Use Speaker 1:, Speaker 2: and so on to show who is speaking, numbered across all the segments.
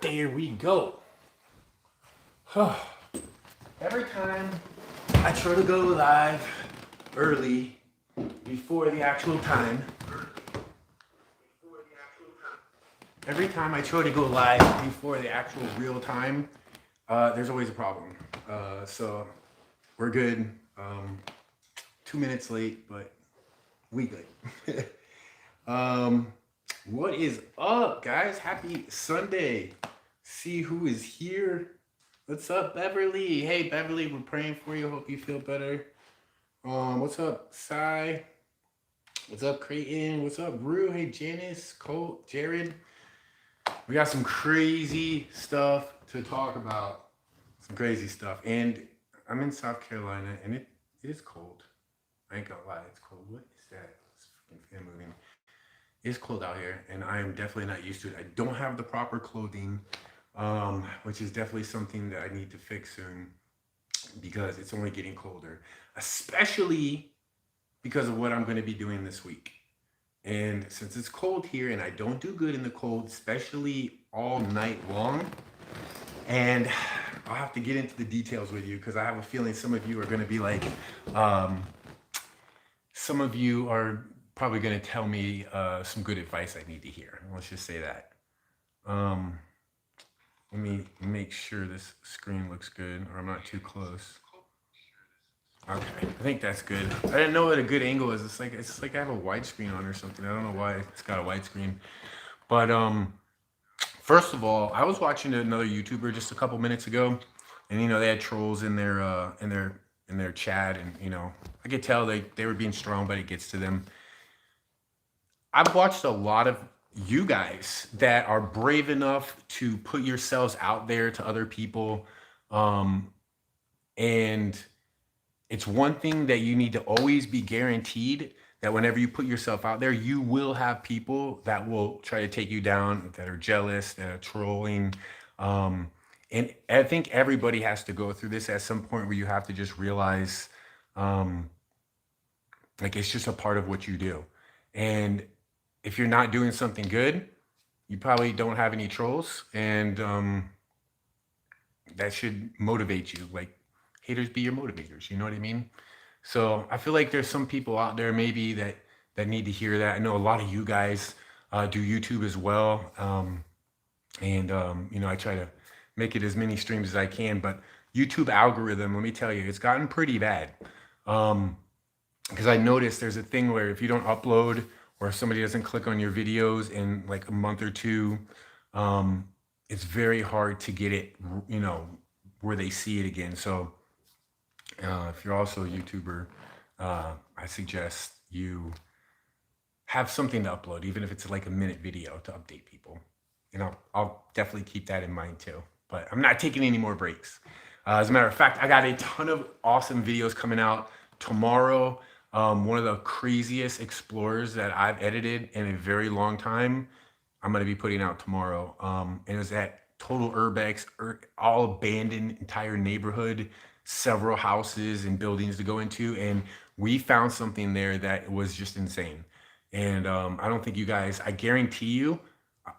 Speaker 1: There we go. Every time I try to go live early before the actual time, every time I try to go live before the actual real time, there's always a problem. So we're good. 2 minutes late, but we good. What is up, guys? Happy Sunday. See who is here. What's up, Beverly? Hey, Beverly, we're praying for you. Hope you feel better. What's up, Cy? What's up, Creighton? What's up, Rue? Hey, Janice, Colt, Jared. We got some crazy stuff to talk about. Some crazy stuff. And I'm in South Carolina, and it is cold. I ain't gonna lie, it's cold. What is that? It's freaking fan moving. It's cold out here, and I am definitely not used to it. I don't have the proper clothing, which is definitely something that I need to fix soon because it's only getting colder, especially because of what I'm going to be doing this week. And since it's cold here and I don't do good in the cold, especially all night long, and I'll have to get into the details with you because I have a feeling some of you are going to be like, some of you are probably going to tell me some good advice I need to hear. Let's just say that. Let me make sure this screen looks good or I'm not too close. Okay, I think that's good. I didn't know what a good angle is. It's like I have a widescreen on or something. I don't know why it's got a widescreen. But first of all, I was watching another YouTuber just a couple minutes ago, and they had trolls in their chat, and I could tell they were being strong, but it gets to them. I've watched a lot of you guys that are brave enough to put yourselves out there to other people. And it's one thing that you need to always be guaranteed that whenever you put yourself out there, you will have people that will try to take you down, that are jealous, that are trolling. And I think everybody has to go through this at some point where you have to just realize, like, it's just a part of what you do. And if you're not doing something good, you probably don't have any trolls, and that should motivate you. Like, haters be your motivators, you know what I mean? So I feel like there's some people out there maybe that need to hear that. I know a lot of you guys do YouTube as well, and I try to make it as many streams as I can, but YouTube algorithm, let me tell you, it's gotten pretty bad. Because I noticed there's a thing where if you don't upload or if somebody doesn't click on your videos in like a month or two, it's very hard to get it, where they see it again. So if you're also a YouTuber, I suggest you have something to upload, even if it's like a minute video to update people. I'll definitely keep that in mind too. But I'm not taking any more breaks. As a matter of fact, I got a ton of awesome videos coming out tomorrow. One of the craziest explorers that I've edited in a very long time, I'm going to be putting out tomorrow. And it was at total urbex, all abandoned, entire neighborhood, several houses and buildings to go into. And we found something there that was just insane. And I don't think you guys, I guarantee you,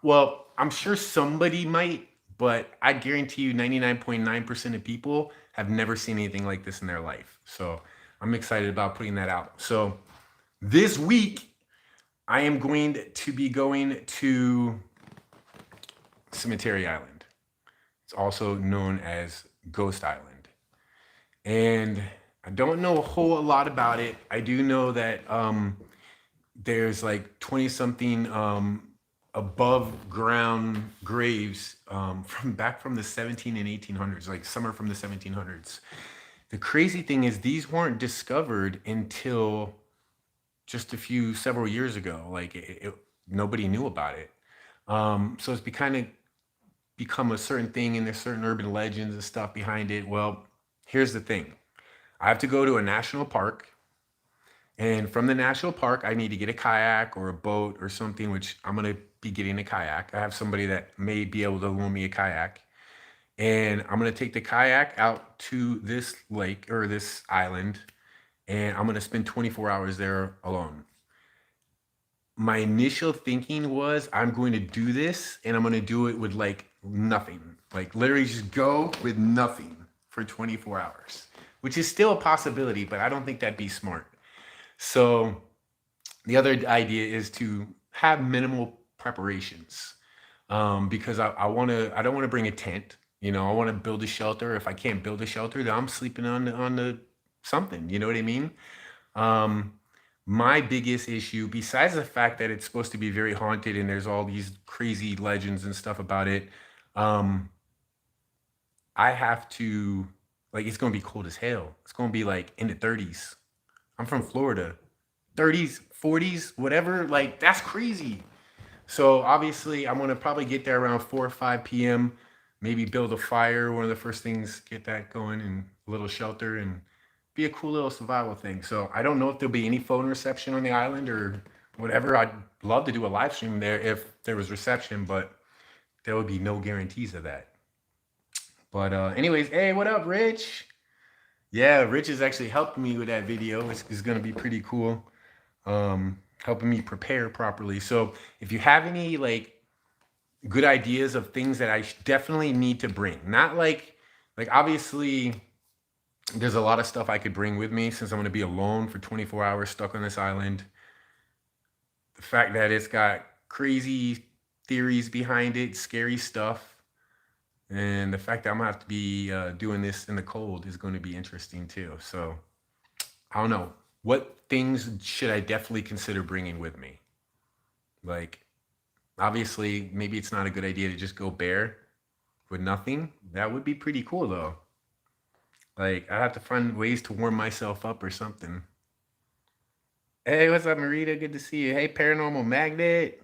Speaker 1: well, I'm sure somebody might, but I guarantee you 99.9% of people have never seen anything like this in their life. So I'm excited about putting that out. So this week, I am going to be going to Cemetery Island. It's also known as Ghost Island. And I don't know a whole lot about it. I do know that there's like 20 something above ground graves from the 17 and 1800s, like some are from the 1700s. The crazy thing is these weren't discovered until just several years ago. Like nobody knew about it. So it's become a certain thing, and there's certain urban legends and stuff behind it. Well, here's the thing. I have to go to a national park, and from the national park, I need to get a kayak or a boat or something, which I'm going to be getting a kayak. I have somebody that may be able to loan me a kayak. And I'm going to take the kayak out to this lake or this island, and I'm going to spend 24 hours there alone. my initial thinking was I'm going to do this and I'm going to do it with like nothing. Like literally just go with nothing for 24 hours, which is still a possibility, but I don't think that'd be smart. So the other idea is to have minimal preparations, because I don't want to bring a tent. You know, I want to build a shelter. If I can't build a shelter, then I'm sleeping on the something. You know what I mean? Um, my biggest issue, besides the fact that it's supposed to be very haunted and there's all these crazy legends and stuff about it, um, I have to, like, it's gonna be cold as hell. It's gonna be like in the 30s. I'm from Florida. 30s, 40s, whatever, like that's crazy. So obviously I'm gonna probably get there around 4 or 5 p.m. Maybe build a fire, one of the first things, get that going, and a little shelter, and be a cool little survival thing. So I don't know if there'll be any phone reception on the island or whatever. I'd love to do a live stream there if there was reception, but there would be no guarantees of that. But anyways, hey, what up, Rich? Yeah, Rich is actually helping me with that video. It's gonna be pretty cool. Helping me prepare properly. So if you have any like good ideas of things that I definitely need to bring, not like obviously there's a lot of stuff I could bring with me since I'm going to be alone for 24 hours stuck on this island. The fact that it's got crazy theories behind it, scary stuff, and the fact that I'm gonna have to be doing this in the cold is going to be interesting too. So I don't know. What things should I definitely consider bringing with me? Like, obviously, maybe it's not a good idea to just go bare with nothing. That would be pretty cool though. Like, I have to find ways to warm myself up or something. Hey, what's up, Marita? Good to see you. Hey, Paranormal Magnet.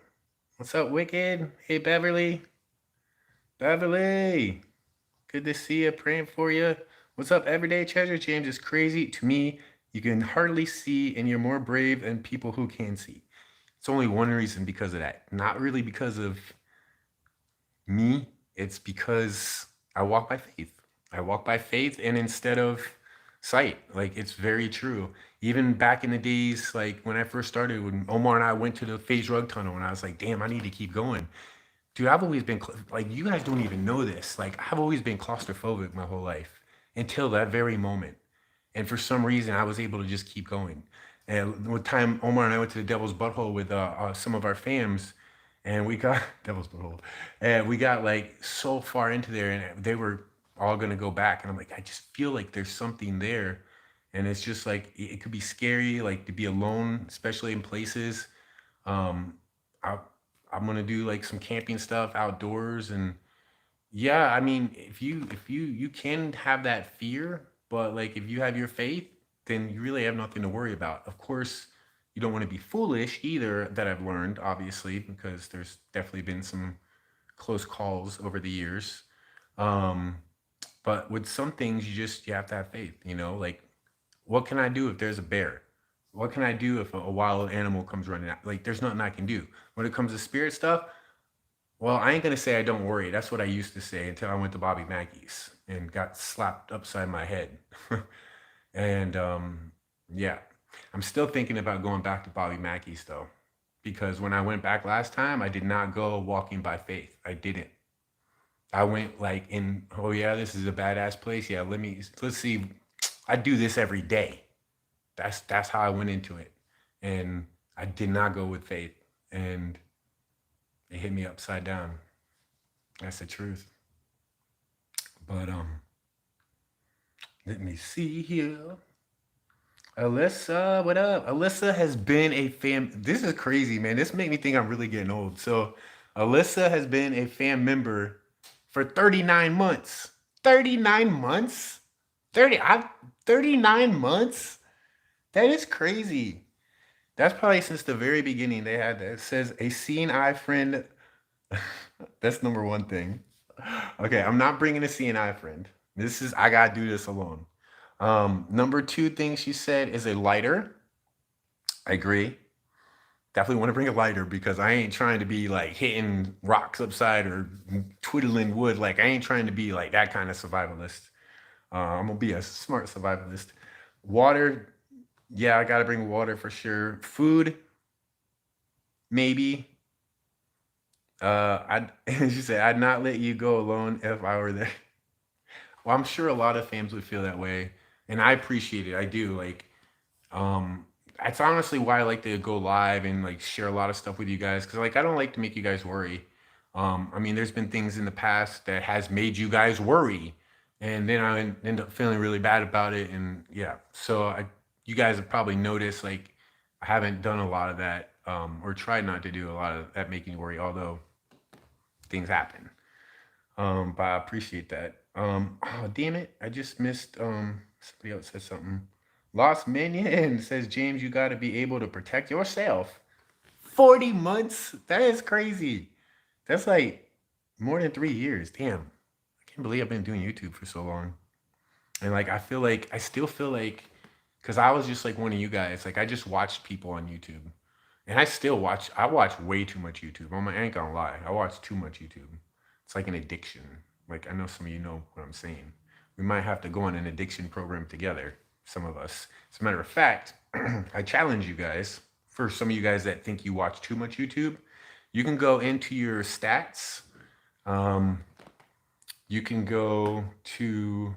Speaker 1: What's up, Wicked? Hey, Beverly. Beverly. Good to see you. Praying for you. What's up, Everyday Treasure? James is crazy. To me, you can hardly see, and you're more brave than people who can see. It's only one reason, because of that. Not really because of me. It's because I walk by faith. I walk by faith and instead of sight. Like, it's very true. Even back in the days, like when I first started, when Omar and I went to the phase rug tunnel, and I was like, damn, I need to keep going. Dude, I've always been like, you guys don't even know this. Like, I've always been claustrophobic my whole life until that very moment. And for some reason, I was able to just keep going. And one time, Omar and I went to the Devil's Butthole with some of our fams, and we got Devil's Butthole, and we got like so far into there, and they were all gonna go back, and I'm like, I just feel like there's something there, and it's just like it could be scary, like to be alone, especially in places. Um, I, I'm gonna do like some camping stuff outdoors, and yeah, I mean, if you can have that fear, but like if you have your faith, then you really have nothing to worry about. Of course, you don't want to be foolish either, that I've learned, obviously, because there's definitely been some close calls over the years. Um, but with some things, you have to have faith, you know, like what can I do if there's a bear? What can I do if a wild animal comes running out? Like, there's nothing I can do. When it comes to spirit stuff, well, I ain't gonna say I don't worry. That's what I used to say until I went to Bobby Mackey's and got slapped upside my head. And yeah, I'm still thinking about going back to Bobby Mackey's though, because when I went back last time, I did not go walking by faith. I didn't. I went like in, oh yeah, this is a badass place. Yeah, let's see. I do this every day. That's how I went into it, and I did not go with faith, and it hit me upside down. That's the truth. But let me see here. Alyssa, what up? Alyssa has been a fan. This is crazy, man. This made me think I'm really getting old. So, Alyssa has been a fan member for 39 months. 39 months? 39 months? That is crazy. That's probably since the very beginning they had that. It says a seeing eye friend. That's number one thing. Okay, I'm not bringing a seeing eye friend. I gotta do this alone. Number two thing she said is a lighter. I agree. Definitely want to bring a lighter because I ain't trying to be like hitting rocks upside or twiddling wood. Like, I ain't trying to be like that kind of survivalist. I'm gonna be a smart survivalist. Water, yeah, I gotta bring water for sure. Food, maybe. She said, I'd not let you go alone if I were there. Well, I'm sure a lot of fans would feel that way, and I appreciate it. I do. Like, um, that's honestly why I like to go live and like share a lot of stuff with you guys because like I don't like to make you guys worry. I mean, there's been things in the past that has made you guys worry, and then I end up feeling really bad about it. And yeah, you guys have probably noticed like I haven't done a lot of that, or tried not to do a lot of that making you worry, although things happen. But I appreciate that. Oh damn it, I just missed. Somebody else said something. Lost Minion says James, you got to be able to protect yourself. 40 months? That is crazy. That's like more than 3 years. Damn. I can't believe I've been doing YouTube for so long. And like, I still feel like, because I was just like one of you guys, like I just watched people on YouTube. And I watch way too much YouTube. I ain't gonna lie. I watch too much YouTube. It's like an addiction. Like, I know some of you know what I'm saying. We might have to go on an addiction program together, some of us. As a matter of fact, I challenge you guys, for some of you guys that think you watch too much YouTube, you can go into your stats. You can go to,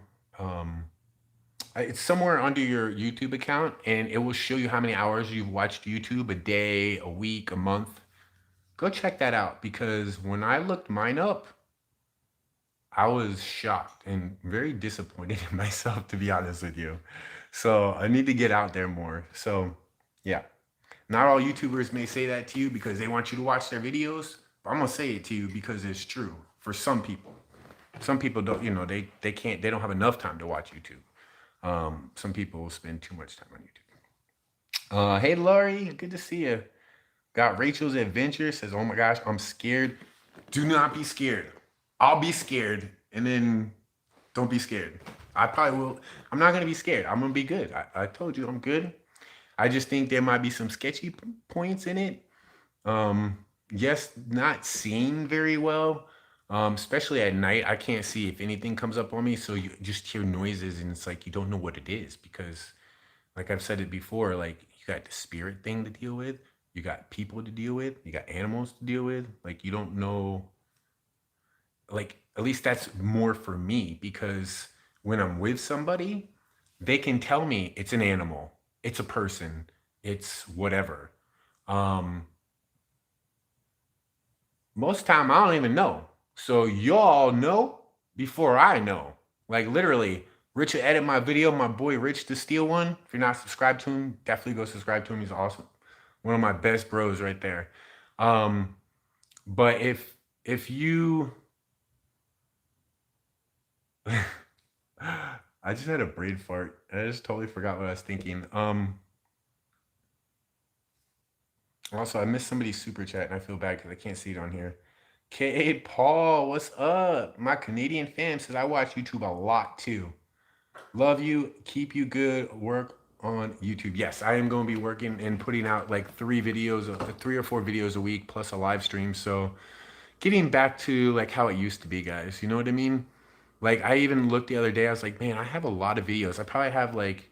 Speaker 1: it's somewhere under your YouTube account, and it will show you how many hours you've watched YouTube a day, a week, a month. Go check that out because when I looked mine up, I was shocked and very disappointed in myself, to be honest with you. So I need to get out there more. So yeah, not all YouTubers may say that to you because they want you to watch their videos, but I'm gonna say it to you because it's true for some people. Some people don't, they can't, they don't have enough time to watch YouTube. Some people spend too much time on YouTube. Hey Laurie, good to see you. Got Rachel's Adventure, says, oh my gosh, I'm scared. Do not be scared. I'll be scared, and then don't be scared. I probably will. I'm not going to be scared. I'm going to be good. I told you I'm good. I just think there might be some sketchy points in it. Yes, not seeing very well, especially at night. I can't see if anything comes up on me, so you just hear noises, and it's like you don't know what it is because, like I've said it before, like you got the spirit thing to deal with, you got people to deal with, you got animals to deal with. Like you don't know. Like at least that's more for me because when I'm with somebody, they can tell me it's an animal, it's a person, it's whatever. Um, Most time I don't even know. So y'all know before I know. Like literally, Rich will edit my video. My boy Rich the Steel One. If you're not subscribed to him, definitely go subscribe to him. He's awesome. One of my best bros right there. Um, but if you I just had a brain fart. I just totally forgot what I was thinking. Also I missed somebody's super chat and I feel bad because I can't see it on here. K. Paul, what's up? My Canadian fam says I watch YouTube a lot too. Love you. Keep you good. Work on YouTube. Yes, I am going to be working and putting out like 3 or 4 videos a week plus a live stream. So getting back to like how it used to be, guys. You know what I mean? Like I even looked the other day. I was like, man, I have a lot of videos. I probably have like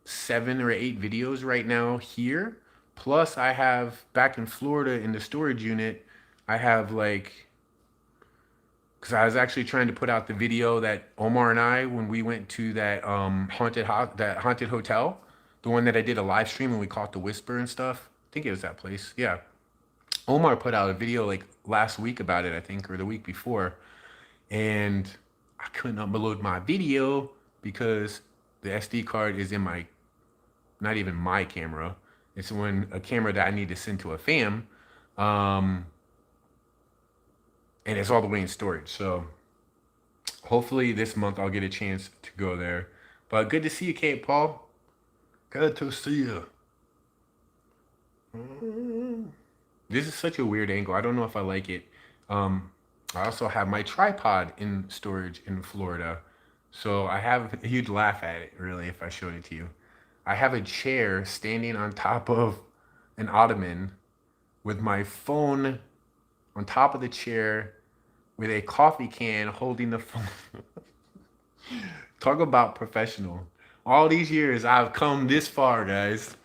Speaker 1: 7 or 8 videos right now here. Plus I have back in Florida in the storage unit, I have like, because I was actually trying to put out the video that Omar and I, when we went to that haunted hotel, the one that I did a live stream and we caught the whisper and stuff. I think it was that place. Yeah. Omar put out a video like last week about it, I think, or the week before. And I couldn't upload my video because the SD card is in my, not even my camera. It's a camera that I need to send to a fam. And it's all the way in storage. So hopefully this month I'll get a chance to go there. But good to see you, Kate Paul. Good to see you. This is such a weird angle. I don't know if I like it. I also have my tripod in storage in Florida. So I have a huge laugh at it, really, if I showed it to you. I have a chair standing on top of an ottoman with my phone on top of the chair with a coffee can holding the phone. Talk about professional. All these years I've come this far, guys.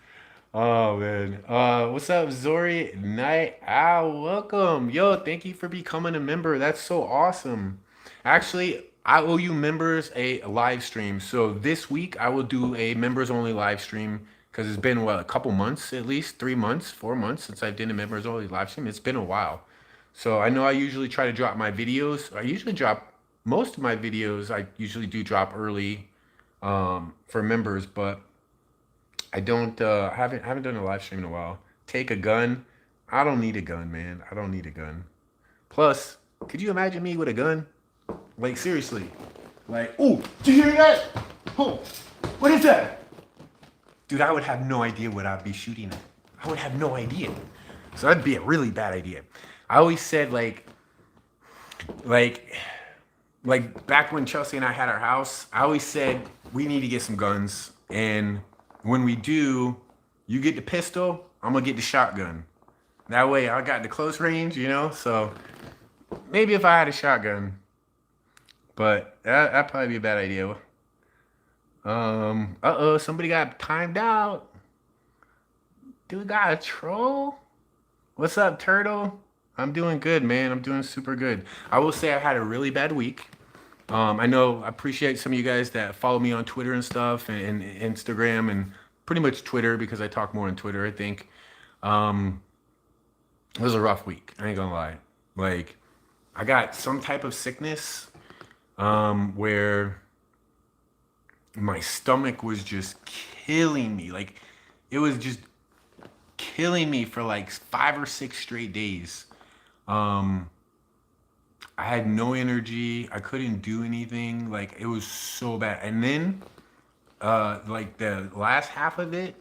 Speaker 1: Oh man. What's up, Zori? Night Owl? Welcome. Yo, thank you for becoming a member. That's so awesome. Actually, I owe you members a live stream. So this week I will do a members only live stream because it's been what, a couple months at least, 3 months, 4 months since I've done a members only live stream. It's been a while. So I know I usually try to drop my videos. I usually drop most of my videos. I usually do drop early for members, but I don't haven't done a live stream in a while. Take a gun. I don't need a gun, man. I don't need a gun. Plus, could you imagine me with a gun? Like seriously. Like, oh, did you hear that? Oh, what is that? Dude, I would have no idea what I'd be shooting at. I would have no idea. So that'd be a really bad idea. I always said like like back when Chelsea and I had our house, I always said we need to get some guns, and when we do, you get the pistol, I'm gonna get the shotgun. That way, I got the close range, you know. So maybe if I had a shotgun, but that'd probably be a bad idea. Uh-oh, somebody got timed out. Dude got a troll. What's up, Turtle? I'm doing good, man. I'm doing super good. I will say I had a really bad week. I know I appreciate some of you guys that follow me on Twitter and stuff and Instagram and pretty much Twitter because I talk more on Twitter, I think. Um, it was a rough week. I ain't gonna lie. Like, I got some type of sickness where my stomach was just killing me. Like, it was just killing me for like 5 or 6 straight days. Um, I had no energy. I couldn't do anything. Like it was so bad. And then like the last half of it,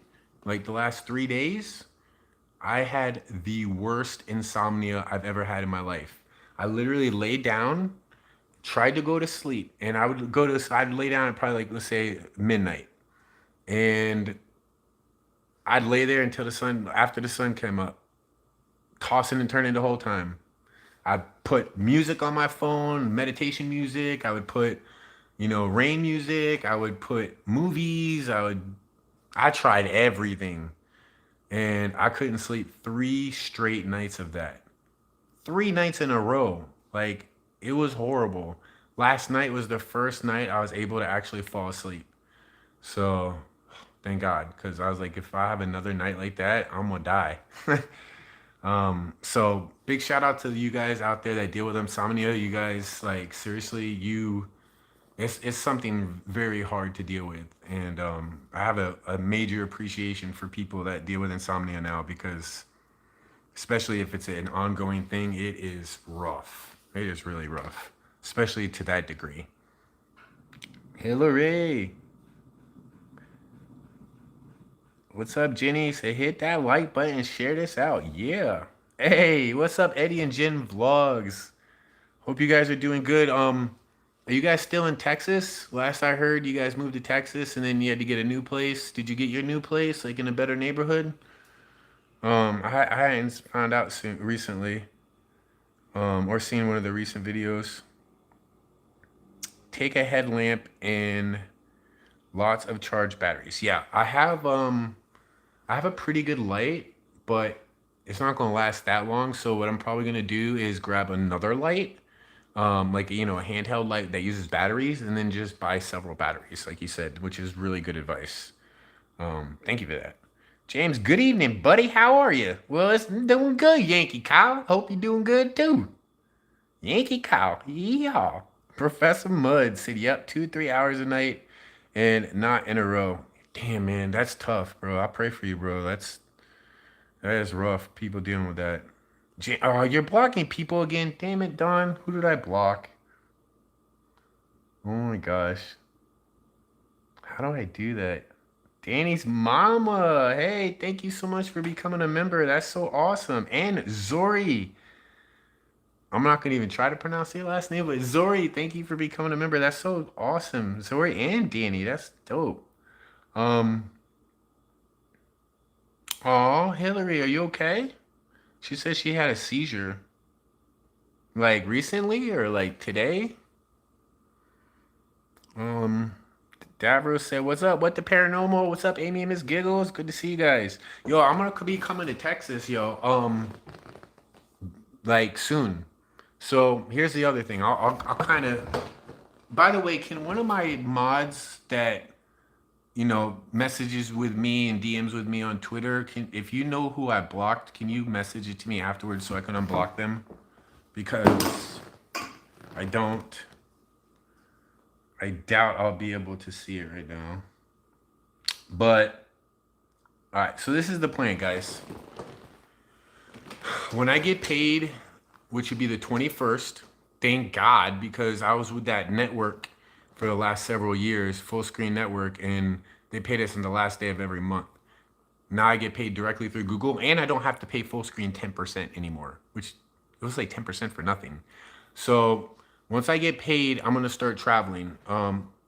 Speaker 1: like the last 3 days, I had the worst insomnia I've ever had in my life. I literally laid down, tried to go to sleep, and I'd lay down at probably like let's say midnight. And I'd lay there until after the sun came up, tossing and turning the whole time. I put music on my phone, meditation music. I would put, rain music. I would put movies. I tried everything. And I couldn't sleep 3 straight nights of that. 3 nights in a row. Like, it was horrible. Last night was the first night I was able to actually fall asleep. So, thank God. Because I was like, if I have another night like that, I'm going to die. So big shout out to you guys out there that deal with insomnia. You guys, like seriously, it's something very hard to deal with. And I have a major appreciation for people that deal with insomnia now because especially if it's an ongoing thing, it is rough. It is really rough, especially to that degree. Hillary, what's up, Jenny? Say hit that like button and share this out. Yeah. Hey, what's up, Eddie and Jen Vlogs? Hope you guys are doing good. Are you guys still in Texas? Last I heard, you guys moved to Texas and then you had to get a new place. Did you get your new place like in a better neighborhood? I hadn't found out recently, or seen one of the recent videos. Take a headlamp and lots of charged batteries. Yeah, I have a pretty good light, but it's not gonna last that long. So what I'm probably gonna do is grab another light, like a handheld light that uses batteries, and then just buy several batteries, like you said, which is really good advice. Thank you for that. James, good evening, buddy. How are you? Well, it's doing good, Yankee Cow. Hope you're doing good too. Yankee Cow. Yeah. Professor Mud said, yep, 2, 3 hours a night and not in a row. Damn, man, that's tough, bro. I pray for you, bro. That is rough. People dealing with that. Oh, you're blocking people again. Damn it, Don. Who did I block? Oh my gosh. How do I do that? Danny's mama. Hey, thank you so much for becoming a member. That's so awesome. And Zori. I'm not gonna even try to pronounce your last name, but Zori, thank you for becoming a member. That's so awesome. Zori and Danny. That's dope. Um, oh, Hillary, are you okay? She said she had a seizure. Like recently or like today? Um, Davros said, "What's up? What the paranormal? What's up, Amy and Miss Giggles? Good to see you guys. Yo, I'm gonna be coming to Texas, yo. Like soon. So here's the other thing. I'll kind of. By the way, can one of my mods that messages with me and DMs with me on Twitter, if you know who I blocked, can you message it to me afterwards so I can unblock them? Because I don't. I doubt I'll be able to see it right now. But, all right, so this is the plan, guys. When I get paid, which would be the 21st, thank God, because I was with that network for the last several years, Full Screen Network, and they paid us on the last day of every month. Now I get paid directly through Google, and I don't have to pay Full Screen 10% anymore, which it was like 10% for nothing. So once I get paid, I'm gonna start traveling,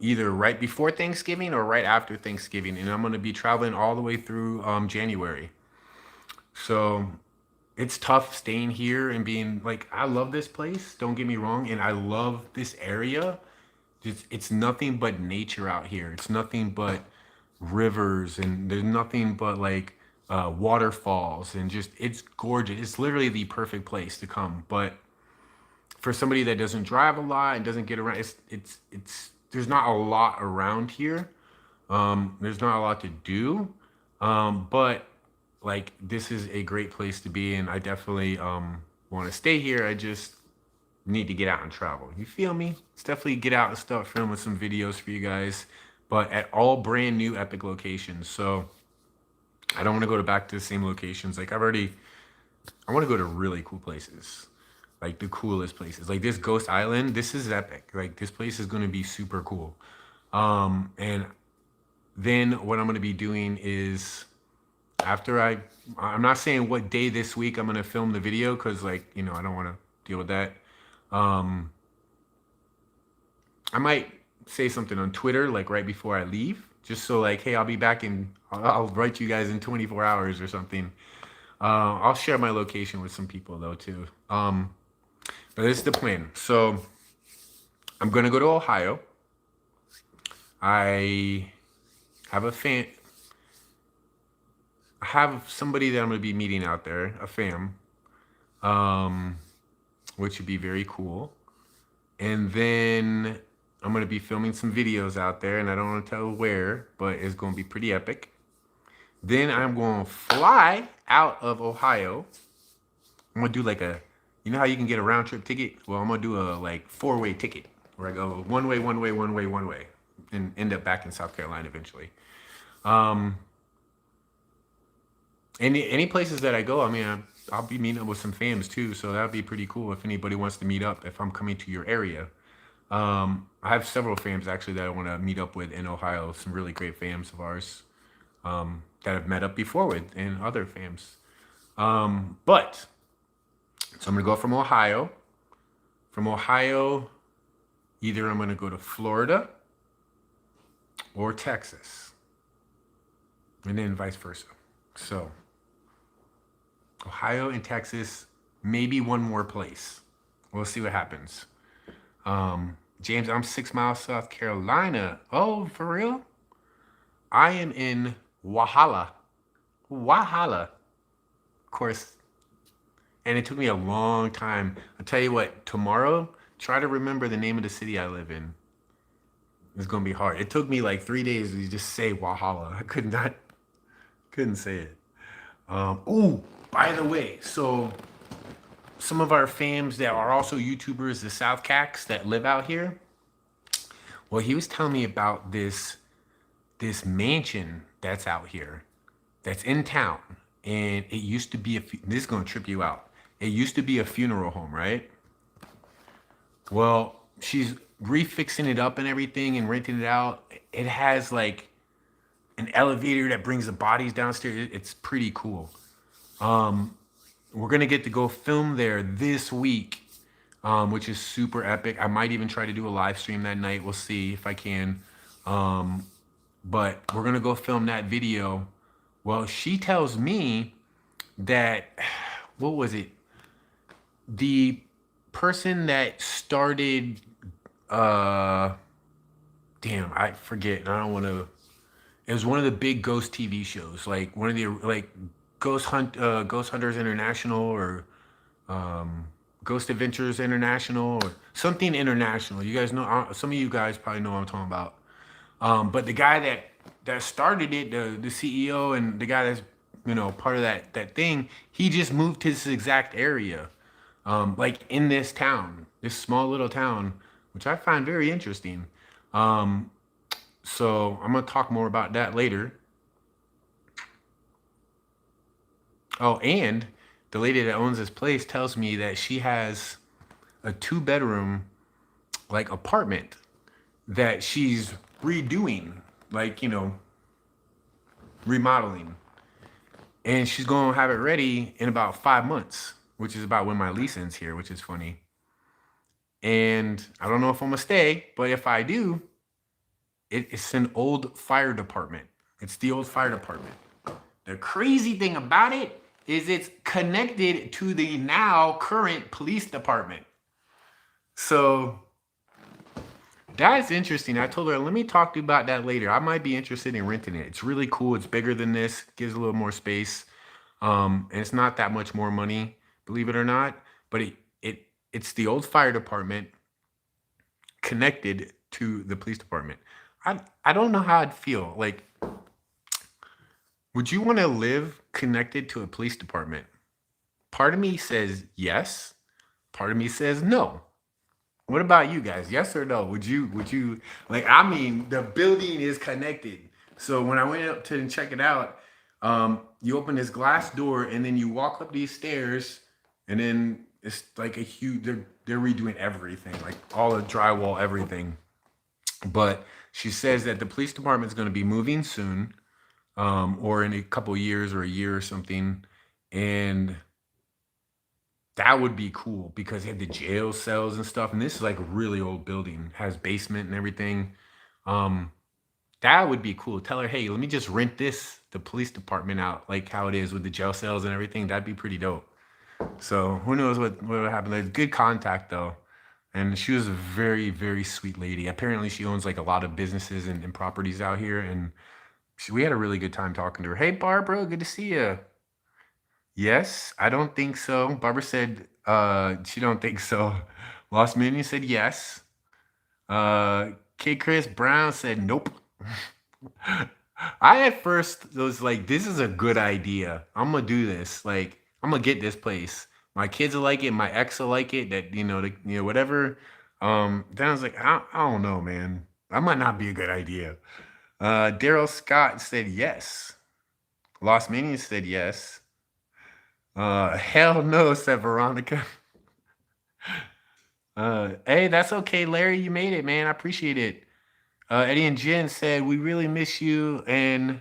Speaker 1: either right before Thanksgiving or right after Thanksgiving, and I'm gonna be traveling all the way through January. So it's tough staying here and being like, I love this place, don't get me wrong, and I love this area. It's nothing but nature out here. It's nothing but rivers, and there's nothing but like waterfalls, and just it's gorgeous. It's literally the perfect place to come. But for somebody that doesn't drive a lot and doesn't get around, it's there's not a lot around here. There's not a lot to do. But like this is a great place to be, and I definitely want to stay here. I just need to get out and travel. You feel me? Let's definitely get out and start filming some videos for you guys, but at all brand new epic locations. So I don't want to go back to the same locations. Like I want to go to really cool places, like the coolest places. Like this Ghost Island, this is epic. Like this place is going to be super cool. And then what I'm going to be doing is after I'm not saying what day this week I'm going to film the video, because like, I don't want to deal with that. I might say something on Twitter, like right before I leave, just so like, hey, I'll be back I'll write you guys in 24 hours or something. I'll share my location with some people though too. But this is the plan. So I'm going to go to Ohio. I have I have somebody that I'm going to be meeting out there, a fam, which would be very cool. And then I'm going to be filming some videos out there, and I don't want to tell where, but it's going to be pretty epic. Then I'm going to fly out of Ohio. I'm going to do like you know how you can get a round trip ticket? Well, I'm going to do a like 4-way ticket where I go one way, and end up back in South Carolina eventually. Any places that I go, I mean, I'll be meeting up with some fams too, so that'd be pretty cool if anybody wants to meet up if I'm coming to your area. I have several fams actually that I want to meet up with in Ohio, some really great fams of ours that I've met up before with, and other fams. But so I'm gonna go from Ohio. From Ohio, either I'm gonna go to Florida or Texas, and then vice versa. So Ohio and Texas, maybe one more place. We'll see what happens. James, I'm 6 miles South Carolina. Oh, for real? I am in Walhalla. Of course. And it took me a long time. I'll tell you what, tomorrow, try to remember the name of the city I live in. It's going to be hard. It took me like 3 days to just say Walhalla. I couldn't say it. Oh, by the way, so some of our fams that are also YouTubers, the South Cacks that live out here, well, he was telling me about this mansion that's out here, that's in town, and it used to be this is gonna trip you out. It used to be a funeral home, right? Well, she's refixing it up and everything and renting it out. It has like an elevator that brings the bodies downstairs. It's pretty cool. We're gonna get to go film there this week, which is super epic. I might even try to do a live stream that night. We'll see if I can. But we're gonna go film that video. Well, she tells me that, what was it? The person that started damn, I forget. I don't want to. It was one of the big ghost TV shows, like one of the like Ghost Hunters International, or um, Ghost Adventures International, or something international. You guys know, some of you guys probably know what I'm talking about. But the guy that started it, the CEO, and the guy that's part of that thing, he just moved to this exact area, like in this town, this small little town, which I find very interesting. Um, so I'm gonna talk more about that later. Oh, and the lady that owns this place tells me that she has a 2 bedroom like apartment that she's redoing, like remodeling, and she's gonna have it ready in about 5 months, which is about when my lease ends here, which is funny. And I don't know if I'm gonna stay, but if I do, it's an old fire department. It's the old fire department. The crazy thing about it is it's connected to the now current police department. So that's interesting. I told her, let me talk to you about that later. I might be interested in renting it. It's really cool. It's bigger than this, gives a little more space. And it's not that much more money, believe it or not. But it's the old fire department connected to the police department. I don't know how I'd feel. Like, would you want to live connected to a police department? Part of me says yes. Part of me says no. What about you guys? Yes or no? Would you like, I mean, the building is connected. So when I went up to check it out, you open this glass door and then you walk up these stairs, and then it's like a huge, they're redoing everything, like all the drywall, everything. But she says that the police department is going to be moving soon, or in a couple years or a year or something. And that would be cool because they have the jail cells and stuff. And this is like a really old building, has basement and everything. Um, that would be cool. Tell her, hey, let me just rent the police department out, like how it is with the jail cells and everything. That'd be pretty dope. So who knows what would happen. There's good contact though. And she was a very, very sweet lady. Apparently she owns like a lot of businesses and properties out here. And we had a really good time talking to her. Hey, Barbara, good to see you. Yes, I don't think so. Barbara said she don't think so. Lost Minion said yes. K. Chris Brown said nope. I at first was like, this is a good idea. I'm gonna do this. Like, I'm gonna get this place. My kids will like it. My ex will like it. That whatever. Then I was like, I don't know, man. That might not be a good idea. Daryl Scott said yes. Lost Minion said yes. Hell no, said Veronica. Hey, that's okay, Larry. You made it, man. I appreciate it. Eddie and Jen said, we really miss you. And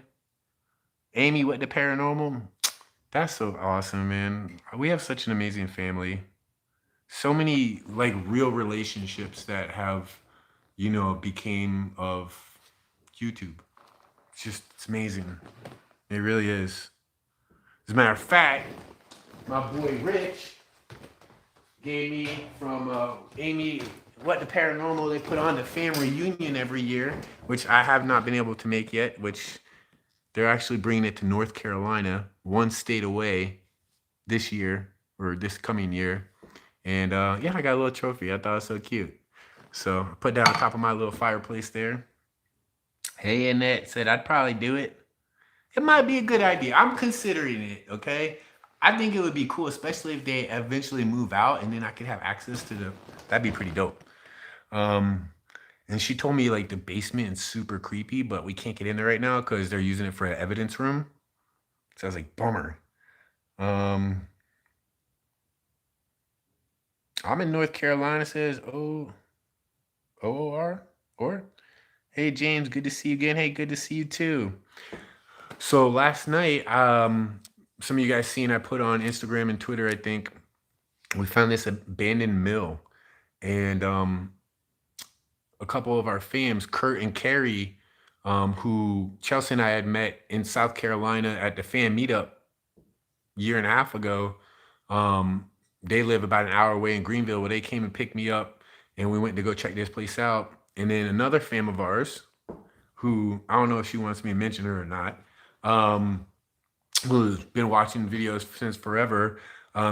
Speaker 1: Amy with the paranormal. That's so awesome, man. We have such an amazing family. So many like real relationships that have, became of YouTube. It's amazing. It really is. As a matter of fact, my boy Rich gave me from Amy What the Paranormal. They put on the family reunion every year, which I have not been able to make yet, which they're actually bringing it to North Carolina, one state away, this year or this coming year. And yeah, I got a little trophy. I thought it was so cute. So I put that on top of my little fireplace there. Hey, Annette said I'd probably do it. It might be a good idea. I'm considering it, okay? I think it would be cool, especially if they eventually move out and then I could have access to that'd be pretty dope. And she told me like the basement is super creepy, but we can't get in there right now because they're using it for an evidence room. So I was like, bummer. I'm in North Carolina, says OOR or hey James, good to see you again. Hey, good to see you too. So last night, some of you guys seen I put on Instagram and Twitter, I think, we found this abandoned mill. And a couple of our fams, Kurt and Carrie, who Chelsea and I had met in South Carolina at the fan meetup a year and a half ago. They live about an hour away in Greenville, where they came and picked me up and we went to go check this place out. And then another fam of ours, who I don't know if she wants me to mention her or not, um, who's been watching videos since forever.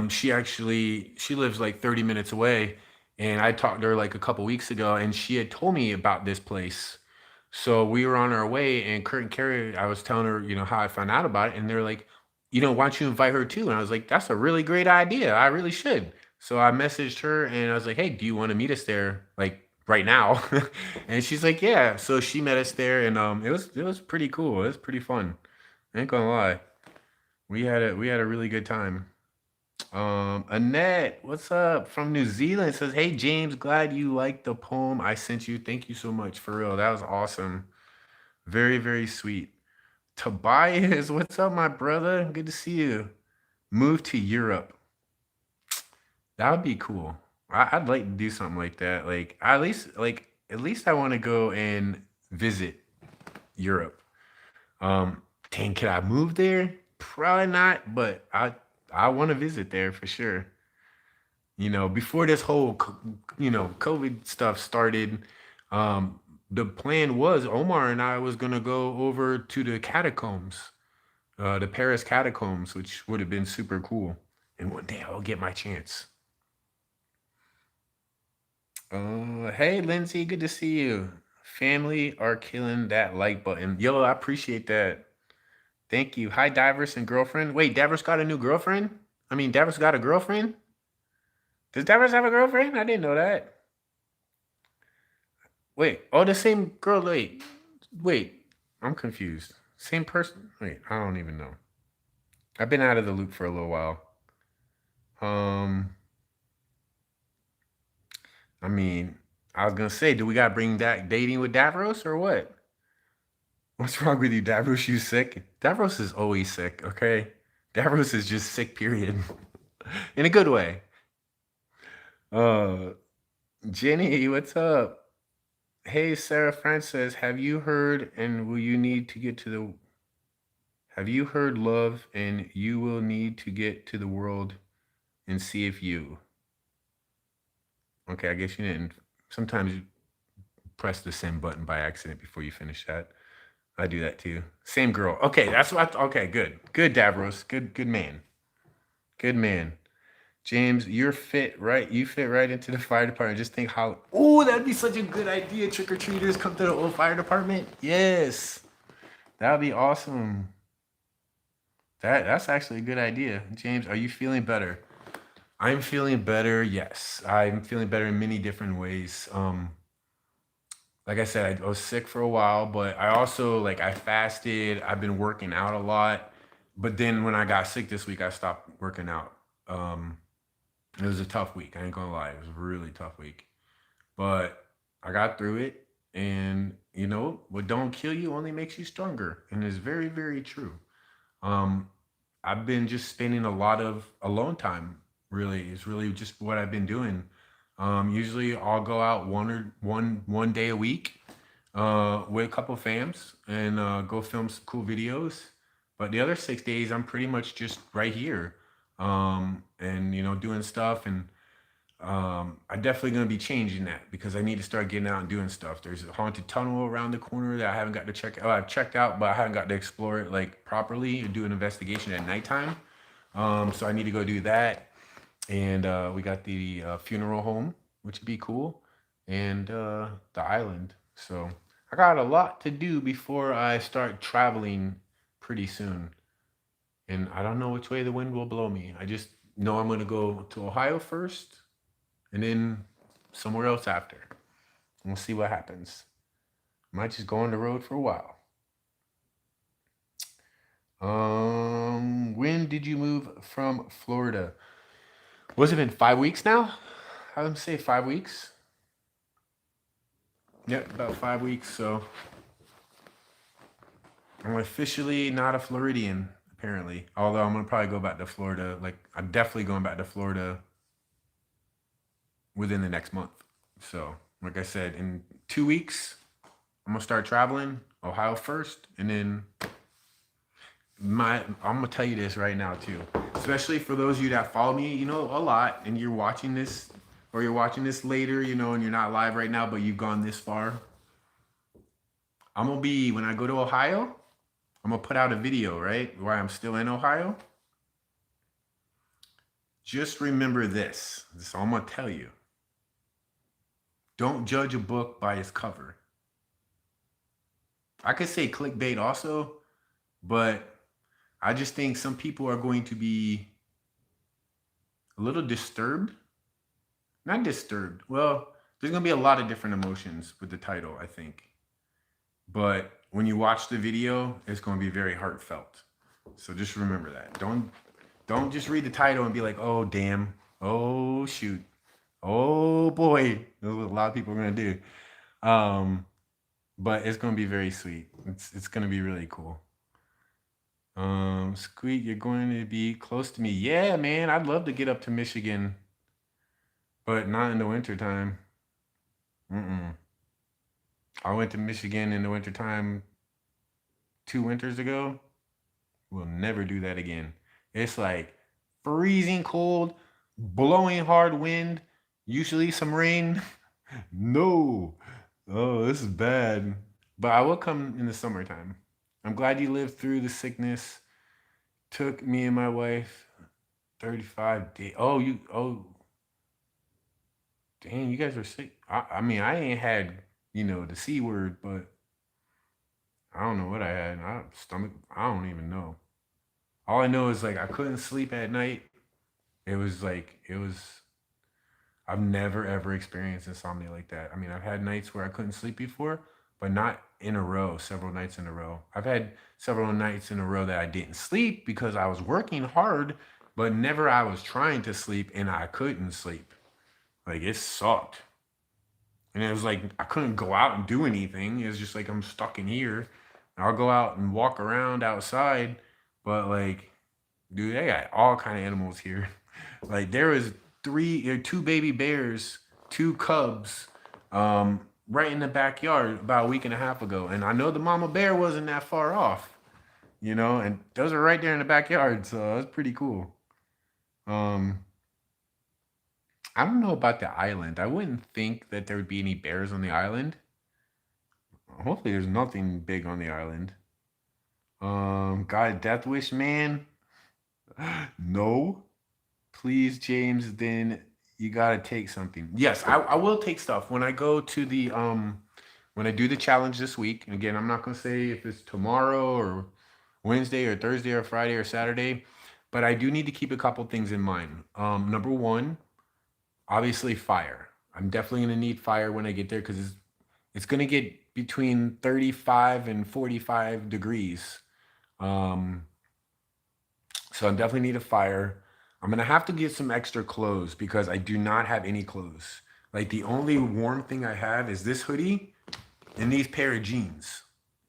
Speaker 1: She lives like 30 minutes away, and I talked to her like a couple weeks ago, and she had told me about this place. So we were on our way, and Kurt and Carrie, I was telling her, how I found out about it, and they're like, why don't you invite her too? And I was like, that's a really great idea. I really should. So I messaged her, and I was like, hey, do you want to meet us there, like right now? And she's like, yeah. So she met us there, and it was pretty cool. It was pretty fun. I ain't gonna lie. We had a really good time. Annette, what's up from New Zealand? Says, hey James, glad you liked the poem I sent you. Thank you so much for real. That was awesome. Very, very sweet. Tobias, what's up, my brother? Good to see you. Move to Europe. That would be cool. I'd like to do something like that. At least I want to go and visit Europe. Dang, could I move there? Probably not, but I want to visit there for sure. Before this whole COVID stuff started, the plan was Omar and I was gonna go over to the catacombs, the Paris catacombs, which would have been super cool. And one day I'll get my chance. Hey Lindsay, good to see you. Family are killing that like button. Yo, I appreciate that. Thank you. Hi, Davers and girlfriend. Wait, Davers got a new girlfriend? I mean, Davers got a girlfriend? Does Davers have a girlfriend? I didn't know that. Wait, oh, the same girl. Wait, I'm confused. Same person? Wait, I don't even know. I've been out of the loop for a little while. I mean, I was gonna say, do we gotta bring that dating with Davros or what? What's wrong with you, Davros? You sick? Davros is always sick, okay? Davros is just sick, period. In a good way. Uh, Jenny, what's up? Hey, Sarah Francis, have you heard love and you will need to get to the world and see if you. Okay, I guess you didn't. Sometimes you press the send button by accident before you finish that. I do that too. Same girl. Okay, that's what okay, good. Good, Davros. Good man. Good man. James, you fit right into the fire department. Just think how, oh, that'd be such a good idea. Trick-or-treaters come to the old fire department. Yes. That would be awesome. That's actually a good idea. James, are you feeling better? I'm feeling better, yes. I'm feeling better in many different ways. Like I said, I was sick for a while, but I also I fasted. I've been working out a lot. But then when I got sick this week, I stopped working out. It was a tough week. I ain't gonna lie. It was a really tough week. But I got through it. And what don't kill you only makes you stronger. And it's very, very true. Um, I've been just spending a lot of alone time, really. It's really just what I've been doing. Usually I'll go out one day a week with a couple fams and go film some cool videos. But the other 6 days, I'm pretty much just right here, and doing stuff. And I'm definitely going to be changing that because I need to start getting out and doing stuff. There's a haunted tunnel around the corner that I haven't got to check out. I've checked out, but I haven't got to explore it properly and do an investigation at nighttime. So I need to go do that. And we got the funeral home, which would be cool, and the island. So I got a lot to do before I start traveling pretty soon. And I don't know which way the wind will blow me. I just know I'm going to go to Ohio first and then somewhere else after. We'll see what happens. Might just go on the road for a while. When did you move from Florida? Was it been 5 weeks now? I would say 5 weeks. Yep, about 5 weeks. So I'm officially not a Floridian, apparently. Although I'm gonna probably go back to Florida. I'm definitely going back to Florida within the next month. So, like I said, in 2 weeks, I'm gonna start traveling. Ohio first, and then I'm gonna tell you this right now too. Especially for those of you that follow me, a lot, and you're watching this or you're watching this later, you know, and you're not live right now, but you've gone this far, I'm gonna be, when I go to Ohio, I'm gonna put out a video, right? Where I'm still in Ohio. Just remember this. This is all I'm gonna tell you. Don't judge a book by its cover. I could say clickbait also, but I just think some people are going to be a little disturbed. Not disturbed. Well, there's gonna be a lot of different emotions with the title, I think. But when you watch the video, it's gonna be very heartfelt. So just remember that. Don't just read the title and be like, oh damn, oh shoot, oh boy. That's what a lot of people are gonna do. Um, but it's gonna be very sweet. It's gonna be really cool. Squeak, you're going to be close to me. Yeah, man, I'd love to get up to Michigan, but not in the wintertime. Mm-mm. I went to Michigan in the wintertime 2 winters ago. We'll never do that again. It's like freezing cold, blowing hard wind, usually some rain. No. Oh, this is bad. But I will come in the summertime. I'm glad you lived through the sickness. Took me and my wife 35 days. Oh, dang, you guys are sick. I mean, I ain't had, the C word, but I don't know what I had. Stomach, I don't even know. All I know is like I couldn't sleep at night. It was, I've never ever experienced insomnia like that. I mean, I've had nights where I couldn't sleep before, but not in a row, several nights in a row. I've had several nights in a row that I didn't sleep because I was working hard, but never I was trying to sleep and I couldn't sleep. Like it sucked. And it was like I couldn't go out and do anything. It was just like I'm stuck in here. I'll go out and walk around outside, but like, dude, they got all kind of animals here. Like there was two baby bears, two cubs, right in the backyard about a week and a half ago. And I know the mama bear wasn't that far off, and those are right there in the backyard, so that's pretty cool. Um, I don't know about the island. I wouldn't think that there would be any bears on the island. Hopefully, there's nothing big on the island. Got a death wish, man? No. Please, James, then you gotta take something. Yes, I will take stuff when I go to the when I do the challenge this week. And again, I'm not gonna say if it's tomorrow or Wednesday or Thursday or Friday or Saturday, but I do need to keep a couple things in mind. Number one, obviously fire. I'm definitely gonna need fire when I get there because it's gonna get between 35 and 45 degrees. Um, so I definitely need a fire. I'm gonna have to get some extra clothes because I do not have any clothes. Like the only warm thing I have is this hoodie and these pair of jeans.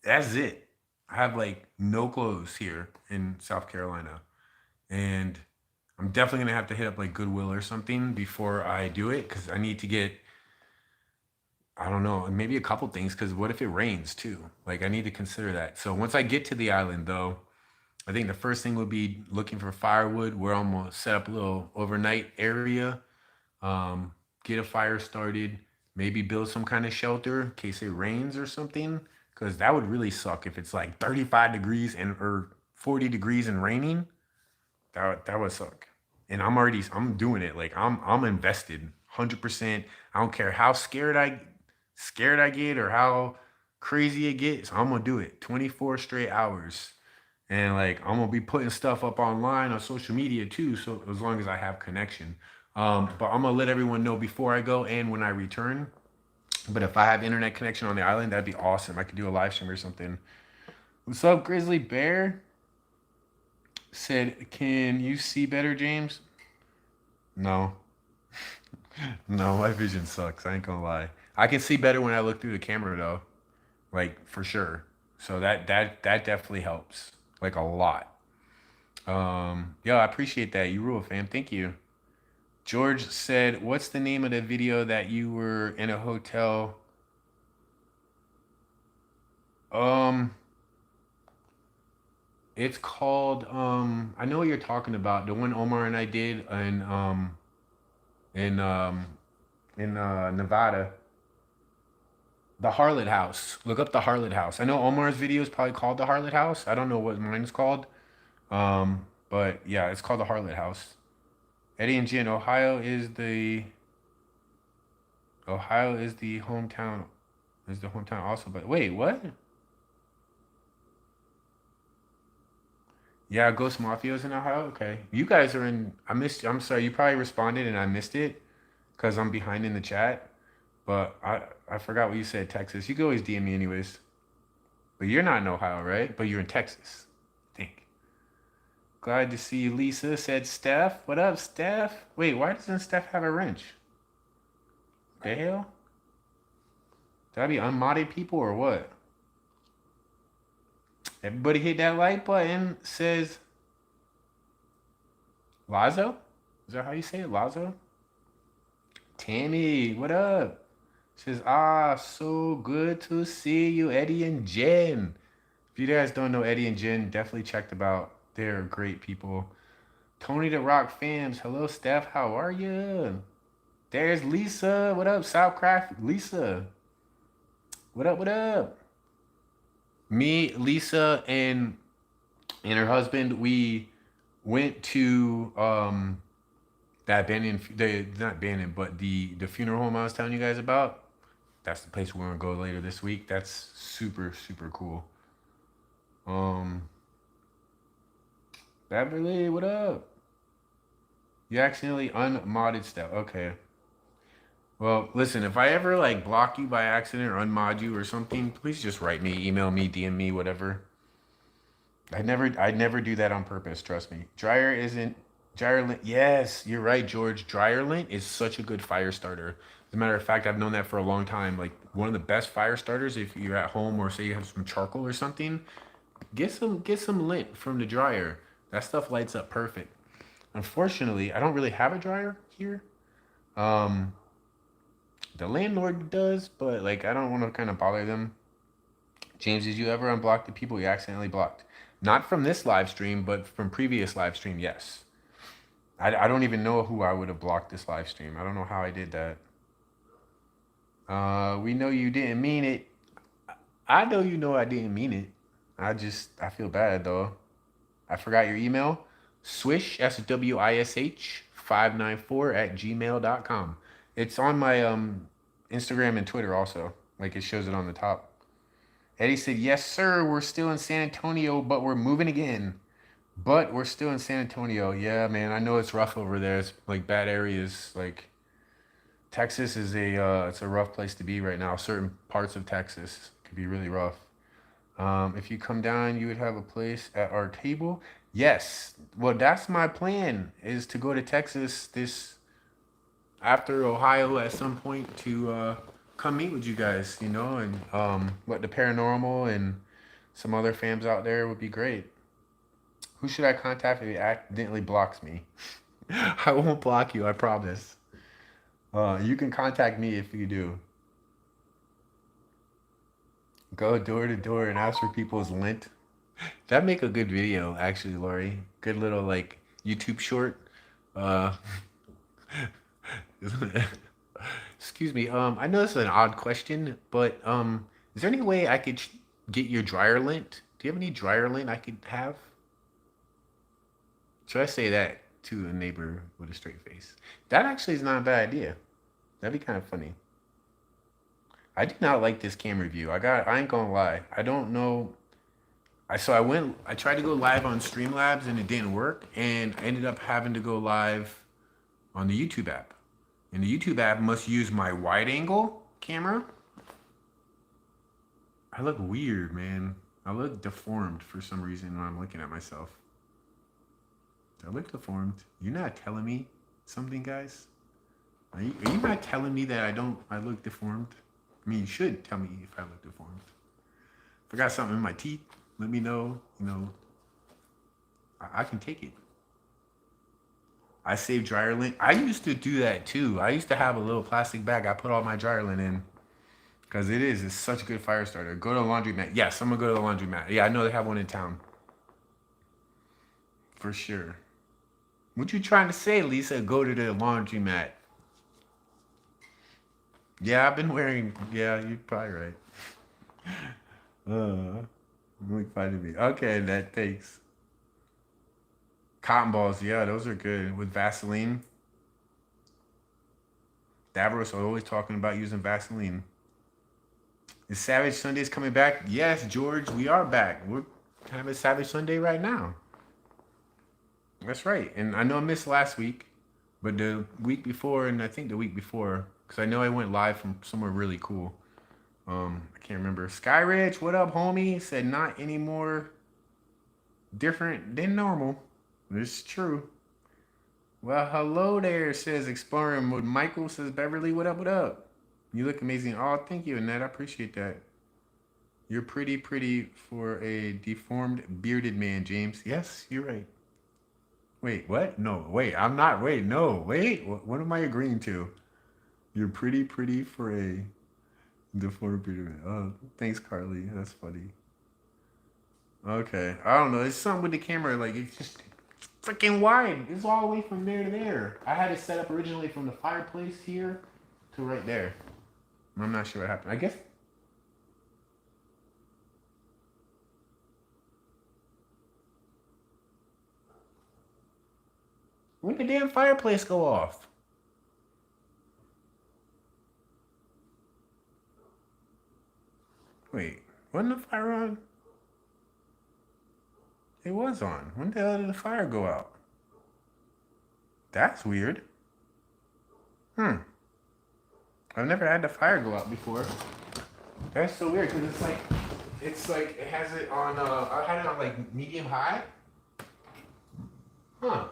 Speaker 1: That's it. I have like no clothes here in South Carolina. And I'm definitely gonna have to hit up like Goodwill or something before I do it because I need to get, I don't know, maybe a couple things because what if it rains too? Like I need to consider that. So once I get to the island though, I think the first thing would be looking for firewood where I'm gonna set up a little overnight area, get a fire started, maybe build some kind of shelter in case it rains or something. Because that would really suck if it's like 35 degrees and or 40 degrees and raining. That would suck. And I'm doing it. Like I'm invested 100%. I don't care how scared I get or how crazy it gets. I'm gonna do it 24 straight hours. And like I'm gonna be putting stuff up online on social media too, so as long as I have connection. But I'm gonna let everyone know before I go and when I return. But if I have internet connection on the island, that'd be awesome. I could do a live stream or something. What's up, Grizzly Bear? Said, can you see better, James? No. No, my vision sucks. I ain't gonna lie. I can see better when I look through the camera though. Like for sure. So that definitely helps. Like a lot. Yeah, I appreciate that. You rule, fam. Thank you. George said, what's the name of the video that you were in a hotel? Um, it's called I know what you're talking about. The one Omar and I did and in Nevada. The Harlot House. Look up the Harlot House. I know Omar's video is probably called the Harlot House. I don't know what mine is called. But yeah, it's called the Harlot House. Eddie and Jen, Ohio is the hometown. Is the hometown also? But wait, what? Yeah, Ghost Mafio's in Ohio. Okay, you guys are in. I missed. I'm sorry. You probably responded and I missed it because I'm behind in the chat. But I forgot what you said. Texas. You can always DM me anyways. But you're not in Ohio, right? But you're in Texas. I think. Glad to see you, Lisa. Said Steph. What up, Steph? Wait, why doesn't Steph have a wrench? The hell? Did I be unmodded people or what? Everybody hit that like button. Says Lazo? Is that how you say it? Lazo? Tammy, what up? Says, so good to see you, Eddie and Jen. If you guys don't know Eddie and Jen, definitely check them out. They're great people. Tony the Rock fams. Hello, Steph. How are you? There's Lisa. What up, Southcraft? Lisa. What up? What up? Me, Lisa, and her husband, we went to that abandoned, not abandoned, but the funeral home I was telling you guys about. That's the place we're gonna go later this week. That's super, super cool. Beverly, what up? You accidentally unmodded stuff. Okay. Well, listen, if I ever like block you by accident or unmod you or something, please just write me, email me, DM me, whatever. I'd never do that on purpose, trust me. Dryer lint. Yes, you're right, George. Dryer lint is such a good fire starter. As a matter of fact, I've known that for a long time. Like one of the best fire starters if you're at home or say you have some charcoal or something, get some lint from the dryer. That stuff lights up perfect. Unfortunately, I don't really have a dryer here. Um, the landlord does, but like I don't want to kind of bother them. James, did you ever unblock the people you accidentally blocked? Not from this live stream, but from previous live stream, yes. I don't even know who I would have blocked this live stream. I don't know how I did that. We know you didn't mean it. I know you know I didn't mean it. I feel bad though. I forgot your email. Swish, SWISH 594 at gmail.com. It's on my Instagram and Twitter also. Like it shows it on the top. Eddie said, yes, sir. We're still in San Antonio, but we're moving again. But we're still in San Antonio. Yeah, man. I know it's rough over there. It's like bad areas. Like Texas is it's a rough place to be right now. Certain parts of Texas could be really rough. If you come down, you would have a place at our table. Yes. Well, that's my plan is to go to Texas this after Ohio at some point to come meet with you guys, and what the paranormal and some other fams out there would be great. Who should I contact if he accidentally blocks me? I won't block you, I promise. You can contact me if you do. Go door to door and ask for people's lint. That'd make a good video, actually, Lori. Good little like YouTube short. Uh, excuse me. I know this is an odd question, but is there any way I could get your dryer lint? Do you have any dryer lint I could have? Should I say that to a neighbor with a straight face? That actually is not a bad idea. That'd be kind of funny. I do not like this camera view. I ain't gonna lie. I don't know. I tried to go live on Streamlabs and it didn't work, and I ended up having to go live on the YouTube app. And the YouTube app must use my wide angle camera. I look weird, man. I look deformed for some reason when I'm looking at myself. I look deformed. You're not telling me something, guys? Are you not telling me that I look deformed? I mean, you should tell me if I look deformed. If I got something in my teeth, let me know. I can take it. I save dryer lint. I used to do that too. I used to have a little plastic bag I put all my dryer lint in. Because it's such a good fire starter. Go to the laundromat. Yes, I'm going to go to the laundromat. Yeah, I know they have one in town. For sure. What you trying to say, Lisa? Go to the laundromat. Yeah, I've been wearing. Yeah, you're probably right. Make fun of me. Okay, that thanks. Cotton balls, yeah, those are good with Vaseline. Davros are always talking about using Vaseline. Is Savage Sundays coming back? Yes, George, we are back. We're having Savage Sunday right now. That's right. And I know I missed last week, but the week before, and I think the week before, because I know I went live from somewhere really cool. I can't remember. Skyridge, what up, homie? Said not any more different than normal. It's true. Well, hello there, says Exploring Mode. Michael says Beverly, what up, what up? You look amazing. Oh, thank you, Annette. I appreciate that. You're pretty for a deformed bearded man, James. Yes, you're right. Wait, what? No, wait, I'm not. Wait, no, wait. What am I agreeing to? You're pretty for a deformed bearded man. Oh, thanks, Carly. That's funny. Okay, I don't know. It's something with the camera. Like it's just freaking wide. It's all the way from there to there. I had it set up originally from the fireplace here to right there. I'm not sure what happened. I guess when did the damn fireplace go off? Wait, wasn't the fire on? It was on. When the hell did the fire go out? That's weird. Hmm. I've never had the fire go out before. That's so weird because it's like it has it on. I had it on like medium high. Huh.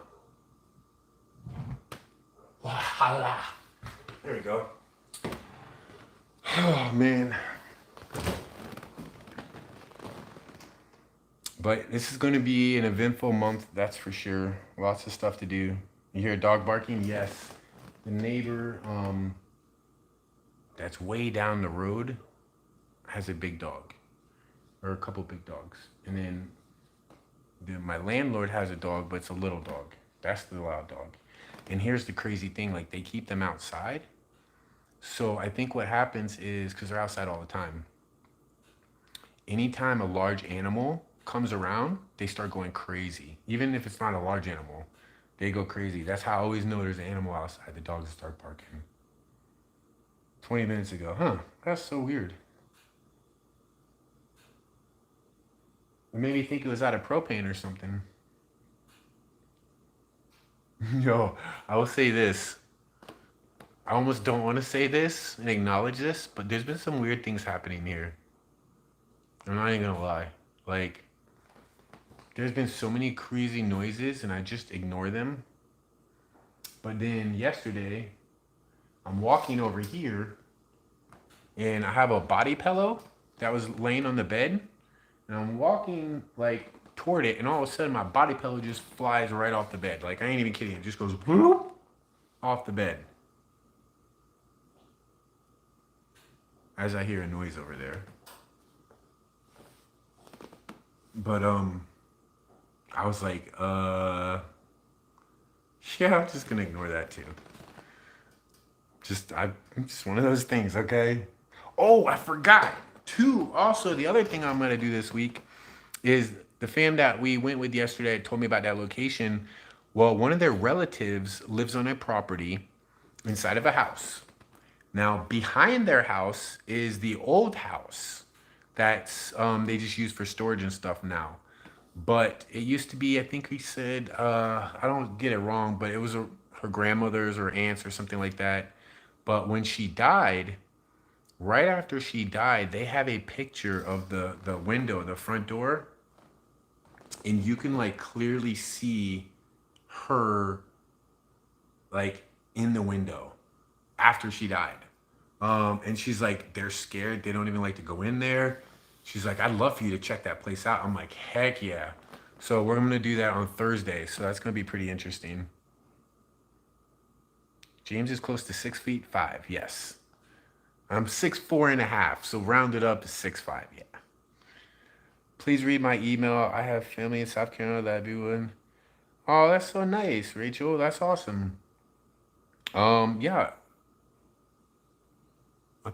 Speaker 1: Wahala. There we go. Oh man. But this is going to be an eventful month, that's for sure. Lots of stuff to do. You hear a dog barking? Yes. The neighbor, that's way down the road, has a big dog, or a couple big dogs. And then my landlord has a dog, but it's a little dog. That's the loud dog. And here's the crazy thing: like they keep them outside. So I think what happens is because they're outside all the time. Anytime a large animal comes around, they start going crazy. Even if it's not a large animal, they go crazy. That's how I always know there's an animal outside. The dogs start barking. 20 minutes ago. Huh. That's so weird. It made me think it was out of propane or something. Yo, I will say this. I almost don't want to say this and acknowledge this, but there's been some weird things happening here. I'm not even gonna lie. Like, there's been so many crazy noises and I just ignore them. But then yesterday, I'm walking over here and I have a body pillow that was laying on the bed. And I'm walking like toward it, and all of a sudden my body pillow just flies right off the bed. Like I ain't even kidding. It just goes whoop, off the bed as I hear a noise over there. But I was like, yeah, I'm just gonna ignore that too. Just one of those things, okay? Oh, I forgot. Too. Also, the other thing I'm gonna do this week is the fam that we went with yesterday told me about that location. Well, one of their relatives lives on a property inside of a house. Now, behind their house is the old house that's they just use for storage and stuff now. But it used to be, I think he said, I don't get it wrong, but it was her grandmother's or aunt's or something like that. But when she died, right after she died, they have a picture of the window, the front door, and you can like clearly see her like in the window after she died. And she's like, they're scared. They don't even like to go in there. She's like, I'd love for you to check that place out. I'm like, heck yeah. So we're gonna do that on Thursday. So that's gonna be pretty interesting. James is close to 6 feet 5. Yes. I'm 6'4" and a half. So rounded up to 6'5". Yeah. Please read my email. I have family in South Carolina that I be with. Oh, that's so nice, Rachel. That's awesome. Yeah.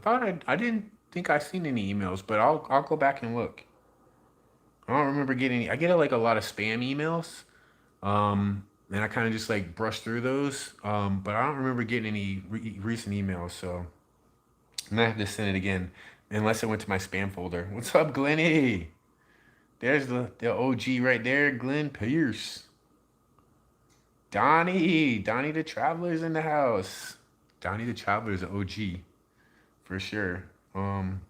Speaker 1: I didn't think I seen any emails, but I'll go back and look. I don't remember getting any. I get like a lot of spam emails. And I kind of just like brush through those. But I don't remember getting any recent emails, so I'm gonna have to send it again, unless it went to my spam folder. What's up, Glenny? There's the OG right there, Glenn Pierce. Donnie the Traveler's in the house. Donnie the Traveler's an OG for sure. Um,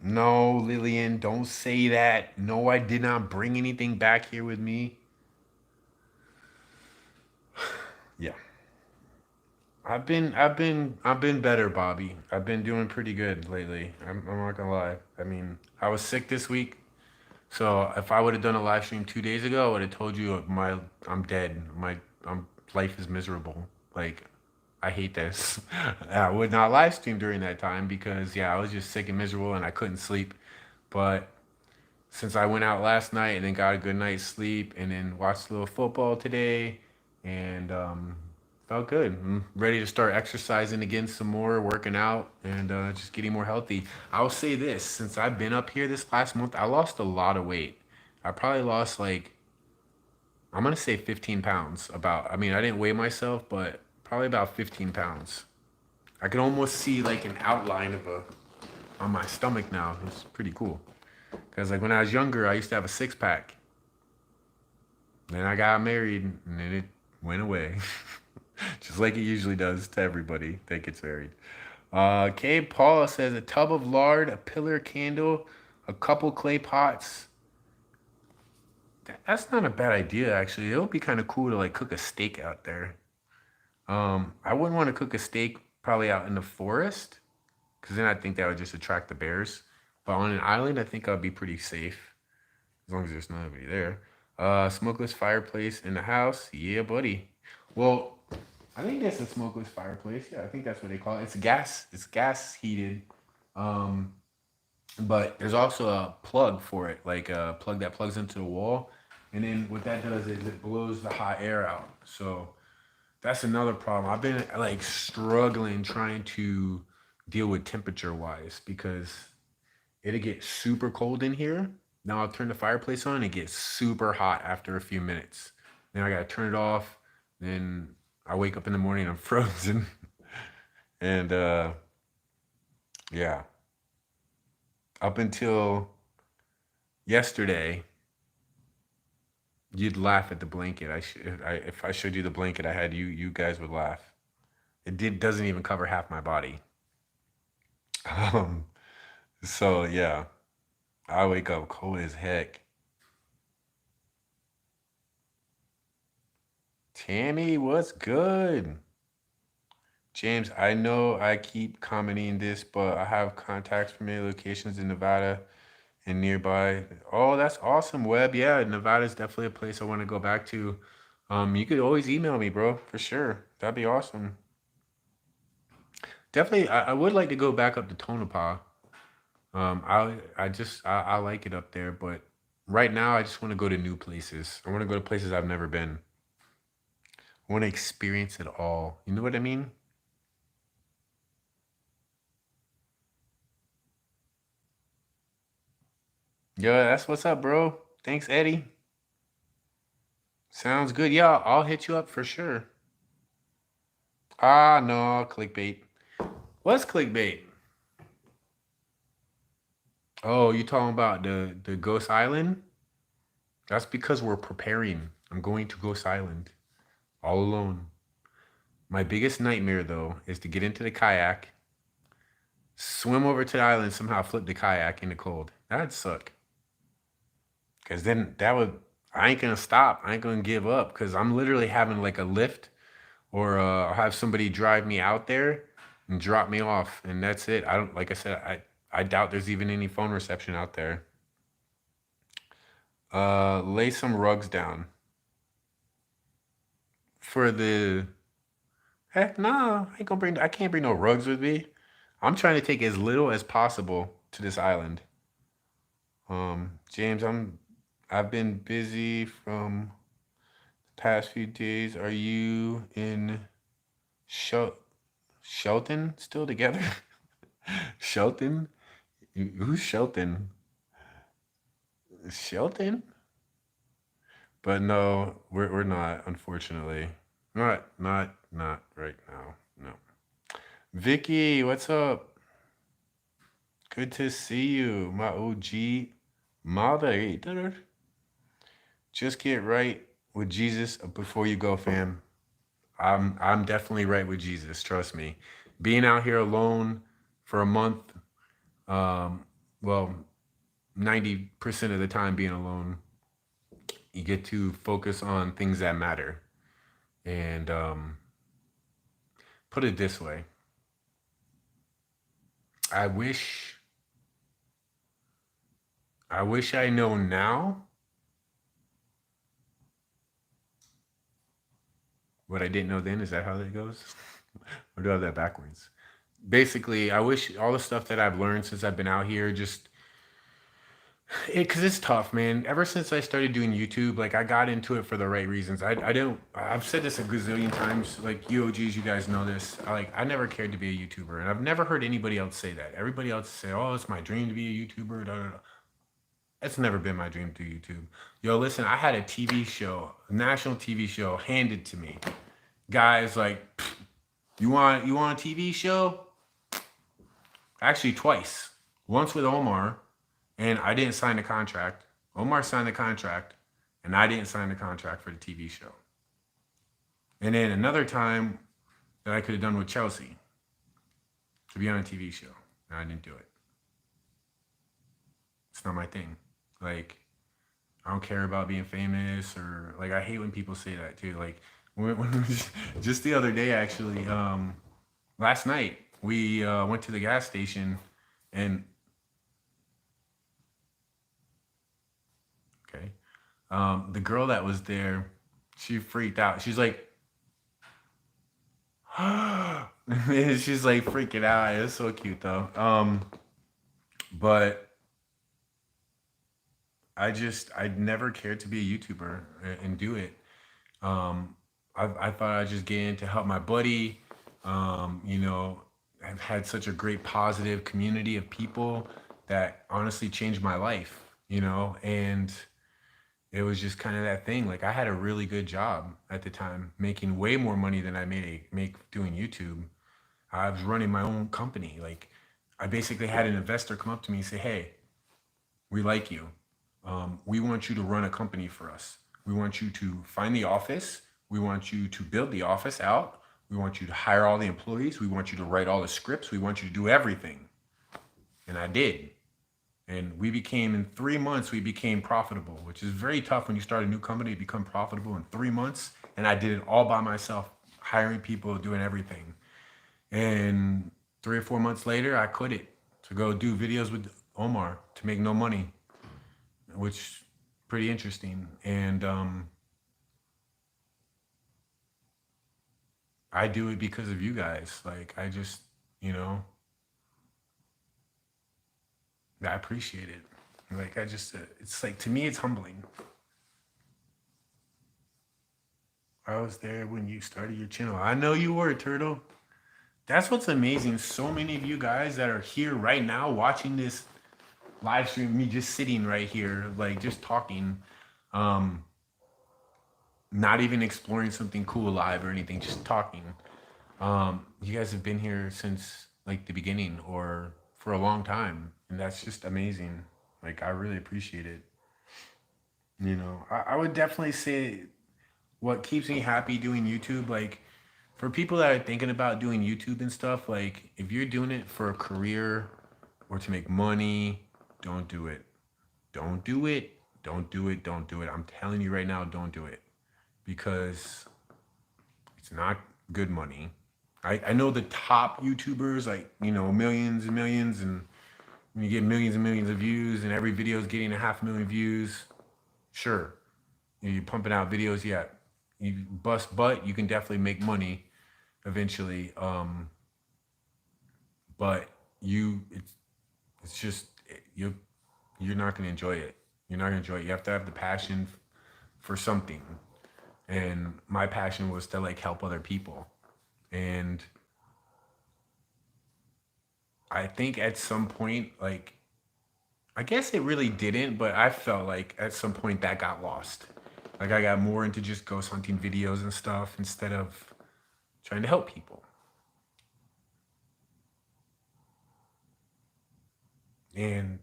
Speaker 1: no, Lillian, don't say that. No, I did not bring anything back here with me. Yeah. I've been better, Bobby. I've been doing pretty good lately. I'm not gonna lie. I mean, I was sick this week, so if I would have done a live stream 2 days ago, I would have told you I'm dead. My life is miserable. Like, I hate this. I would not live stream during that time because yeah, I was just sick and miserable and I couldn't sleep. But since I went out last night and then got a good night's sleep and then watched a little football today and felt good. I'm ready to start exercising again some more, working out and just getting more healthy. I'll say this, since I've been up here this last month, I lost a lot of weight. I probably lost like, I'm gonna say 15 pounds about. I mean, I didn't weigh myself, but probably about 15 pounds. I can almost see like an outline of a on my stomach now. It's pretty cool. Because like when I was younger, I used to have a six pack. Then I got married and then it went away. Just like it usually does to everybody that gets married. K. Paul says a tub of lard, a pillar candle, a couple clay pots. That's not a bad idea, actually. It would be kind of cool to like cook a steak out there. I wouldn't want to cook a steak probably out in the forest, because then I think that would just attract the bears. But on an island, I think I'd be pretty safe as long as there's nobody there. Smokeless fireplace in the house. Yeah, buddy. Well, I think that's a smokeless fireplace. Yeah, I think that's what they call it. It's gas. It's gas heated. Um, but there's also a plug for it, like a plug that plugs into the wall. And then what that does is it blows the hot air out. So that's another problem. I've been like struggling trying to deal with temperature wise because it'll get super cold in here. Now I'll turn the fireplace on and it gets super hot after a few minutes. Then I gotta turn it off. Then I wake up in the morning and I'm frozen. And yeah, up until yesterday, you'd laugh at the blanket. If I showed you the blanket I had, you guys would laugh. Doesn't even cover half my body. Um, so yeah, I wake up cold as heck. Tammy, what's good? James, I know I keep commenting this, but I have contacts for many locations in Nevada and nearby. Oh, that's awesome, Webb. Yeah, Nevada's definitely a place I want to go back to. You could always email me, bro, for sure. That'd be awesome. Definitely, I would like to go back up to Tonopah. I like it up there, but right now I just want to go to new places. I want to go to places I've never been. I want to experience it all. You know what I mean? Yeah, that's what's up, bro. Thanks, Eddie. Sounds good. Yeah, I'll hit you up for sure. Ah, no, clickbait. What's clickbait? Oh, you talking about the Ghost Island? That's because we're preparing. I'm going to Ghost Island all alone. My biggest nightmare though is to get into the kayak, swim over to the island, somehow flip the kayak in the cold. That'd suck. Cause then that would I ain't gonna stop. I ain't gonna give up because I'm literally having like a lift or I'll have somebody drive me out there and drop me off, and that's it. I don't like I said, I doubt there's even any phone reception out there. Lay some rugs down for the heck no. I can't bring no rugs with me. I'm trying to take as little as possible to this island. James, I've been busy from the past few days. Are you in show? Shelton still together? Shelton? Who's Shelton? Shelton? But no, we're not, unfortunately. Not right now. No. Vicky, what's up? Good to see you, my OG moderator. Just get right with Jesus before you go, fam. I'm definitely right with Jesus. Trust me. Being out here alone for a month, um, well, 90% of the time being alone, you get to focus on things that matter. And put it this way, I wish I know now what I didn't know then. Is that how that goes? Or do I have that backwards? Basically, I wish all the stuff that I've learned since I've been out here just because it's tough, man. Ever since I started doing YouTube, like I got into it for the right reasons. I don't. I've said this a gazillion times. Like you OGs, you guys know this. I never cared to be a YouTuber, and I've never heard anybody else say that. Everybody else say, "Oh, it's my dream to be a YouTuber." Da, da, da. It's never been my dream to do YouTube. Yo, listen, I had a TV show, a national TV show, handed to me. Guys, like, you want a TV show? Actually, twice. Once with Omar, and I didn't sign the contract. Omar signed the contract, and I didn't sign the contract for the TV show. And then another time that I could have done with Chelsea to be on a TV show, and I didn't do it. It's not my thing. Like, I don't care about being famous or like I hate when people say that too. Like when just the other day actually, last night we went to the gas station and okay, the girl that was there, she freaked out. She's like, she's like freaking out. It was so cute though. But I never cared to be a YouTuber and do it. Um, I thought I'd just get in to help my buddy. You know, I've had such a great positive community of people that honestly changed my life, you know, and it was just kind of that thing. Like I had a really good job at the time, making way more money than I make doing YouTube. I was running my own company. Like I basically had an investor come up to me and say, "Hey, we like you. We want you to run a company for us. We want you to find the office. We want you to build the office out. We want you to hire all the employees. We want you to write all the scripts. We want you to do everything." And I did. And in 3 months, we became profitable, which is very tough when you start a new company to become profitable in 3 months. And I did it all by myself, hiring people, doing everything. And 3 or 4 months later, I quit it to go do videos with Omar to make no money, which pretty interesting. And I do it because of you guys. Like I just, you know, I appreciate it. Like I just, it's like to me, it's humbling. I was there when you started your channel. I know you were, Turtle. That's what's amazing. So many of you guys that are here right now watching this live stream, me just sitting right here, like just talking, um, not even exploring something cool live or anything, just talking. You guys have been here since like the beginning or for a long time, and that's just amazing. Like I really appreciate it. You know, I would definitely say what keeps me happy doing YouTube, like for people that are thinking about doing YouTube and stuff, like if you're doing it for a career or to make money, don't do it. Don't do it. Don't do it. Don't do it. I'm telling you right now, don't do it because it's not good money. I know the top YouTubers, like, you know, millions and millions, and when you get millions and millions of views and every video is getting 500,000 views, sure. You're pumping out videos, yeah. You bust butt, you can definitely make money eventually. But it's just, you're not going to enjoy it. You're not going to enjoy it. You have to have the passion for something. And my passion was to like help other people. And I think at some point, like, I guess it really didn't, but I felt like at some point that got lost. Like I got more into just ghost hunting videos and stuff instead of trying to help people. And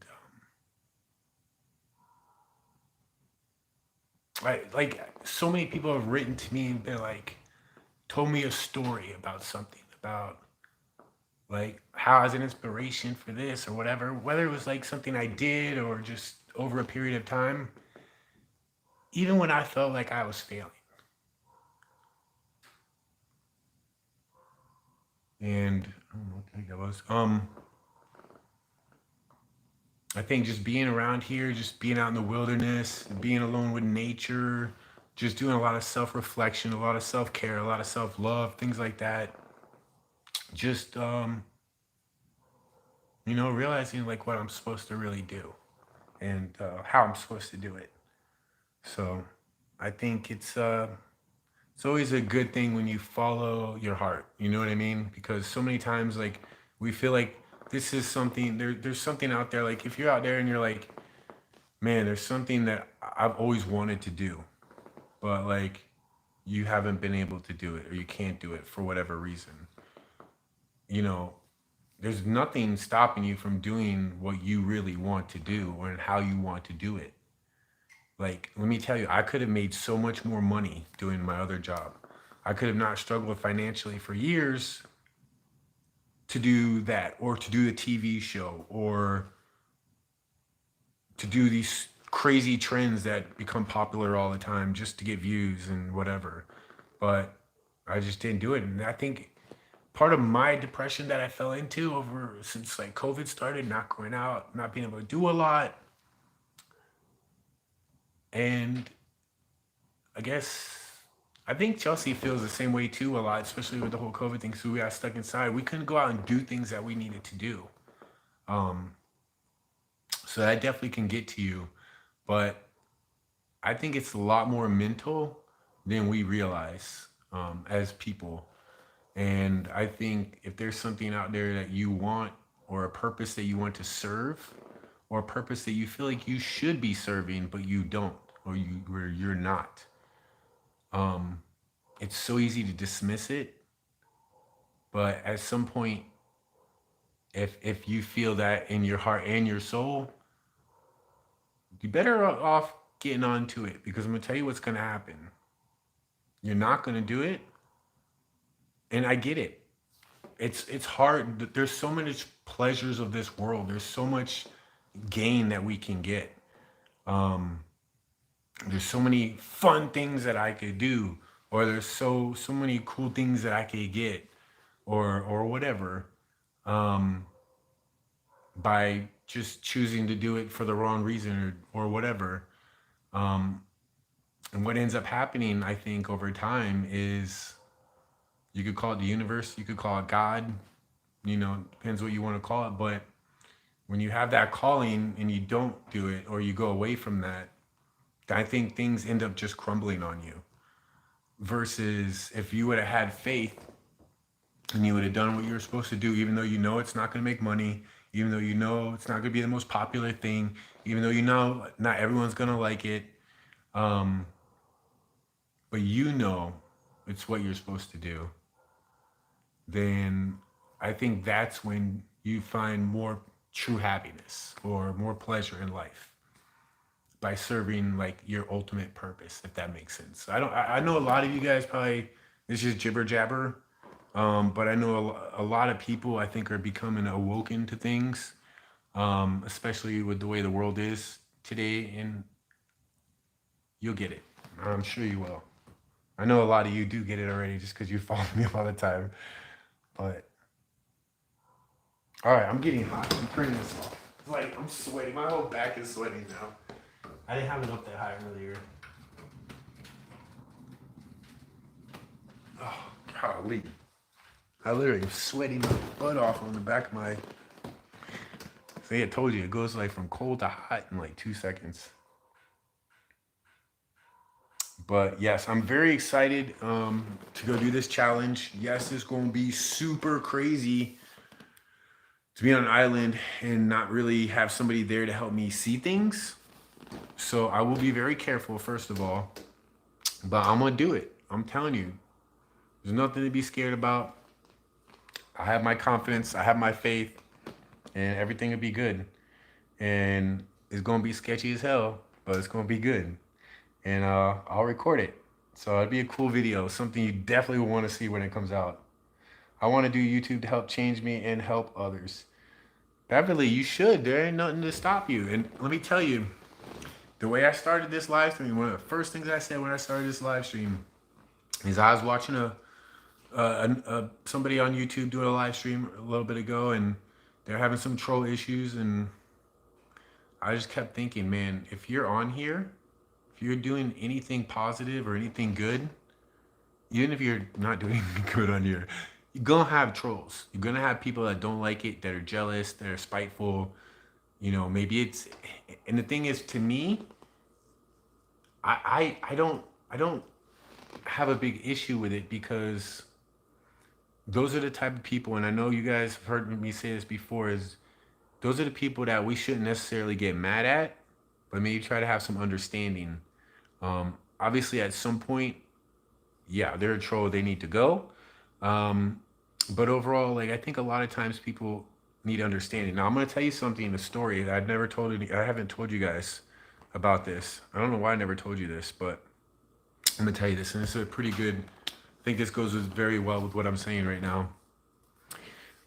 Speaker 1: like so many people have written to me and been like, told me a story about something, about like how as an inspiration for this or whatever, whether it was like something I did or just over a period of time, even when I felt like I was failing. And I don't know what the heck that was. I think just being around here, just being out in the wilderness, being alone with nature, just doing a lot of self-reflection, a lot of self-care, a lot of self-love, things like that. Just realizing like what I'm supposed to really do and how I'm supposed to do it. So I think it's always a good thing when you follow your heart. You know what I mean? Because so many times like we feel like this is something there's something out there. Like if you're out there and you're like, man, there's something that I've always wanted to do, but like you haven't been able to do it or you can't do it for whatever reason. You know, there's nothing stopping you from doing what you really want to do or how you want to do it. Like, let me tell you, I could have made so much more money doing my other job. I could have not struggled financially for years to do that or to do the TV show or to do these crazy trends that become popular all the time just to get views and whatever. But I just didn't do it. And I think part of my depression that I fell into over since like COVID started, not going out, not being able to do a lot, and I guess I think Chelsea feels the same way too a lot, especially with the whole COVID thing. So we got stuck inside. We couldn't go out and do things that we needed to do. Um, so that definitely can get to you. But I think it's a lot more mental than we realize as people. And I think if there's something out there that you want or a purpose that you want to serve or a purpose that you feel like you should be serving, but you don't, or you're not, um, it's so easy to dismiss it. But at some point, if you feel that in your heart and your soul, you better off getting onto it because I'm gonna tell you what's gonna happen. You're not gonna do it, and I get it. It's hard. There's so many pleasures of this world. There's so much gain that we can get. Um, there's so many fun things that I could do, or there's so many cool things that I could get, or whatever. Um, by just choosing to do it for the wrong reason or whatever. Um, and what ends up happening, I think, over time is you could call it the universe, you could call it God, depends what you want to call it. But when you have that calling and you don't do it or you go away from that, I think things end up just crumbling on you. Versus if you would have had faith and you would have done what you were supposed to do, even though you know it's not going to make money, even though you know it's not going to be the most popular thing, even though you know not everyone's going to like it, um, but you know it's what you're supposed to do, then I think that's when you find more true happiness or more pleasure in life by serving like your ultimate purpose, if that makes sense. I know a lot of you guys probably, it's just jibber jabber. But I know a lot of people I think are becoming awoken to things, especially with the way the world is today, and you'll get it. I'm sure you will. I know a lot of you do get it already just because you follow me all the time. But all right, I'm getting hot. I'm turning this off. It's like I'm sweating. My whole back is sweating now. I didn't have it up that high earlier. Oh, golly. I literally am sweating my butt off on the back of my. See, I told you it goes like from cold to hot in like 2 seconds. But yes, I'm very excited to go do this challenge. Yes, it's going to be super crazy. to be on an island and not really have somebody there to help me see things. So I will be very careful, first of all, but I'm gonna do it. I'm telling you, there's nothing to be scared about. I have my confidence, I have my faith, and everything will be good. And it's gonna be sketchy as hell, but it's gonna be good. And I'll record it. So it'll be a cool video, something you definitely want to see when it comes out. I want to do YouTube to help change me and help others. Beverly, you should. There ain't nothing to stop you. And let me tell you, the way I started this live stream, one of the first things I said when I started this live stream is I was watching somebody on YouTube doing a live stream a little bit ago, and they're having some troll issues, and I just kept thinking, man, if you're on here, if you're doing anything positive or anything good, even if you're not doing anything good on here, you're gonna have trolls. You're gonna have people that don't like it, that are jealous, that are spiteful. You know, maybe it's, and the thing is, to me, I don't have a big issue with it, because those are the type of people, and I know you guys have heard me say this before, is those are the people that we shouldn't necessarily get mad at, but maybe try to have some understanding. Obviously, at some point, yeah, they're a troll, they need to go. But overall, like, I think a lot of times people need understanding. Now, I'm going to tell you something, a story that I haven't told you guys about this. I don't know why I never told you this, but I'm going to tell you this, and this is a pretty good, I think this goes very well with what I'm saying right now.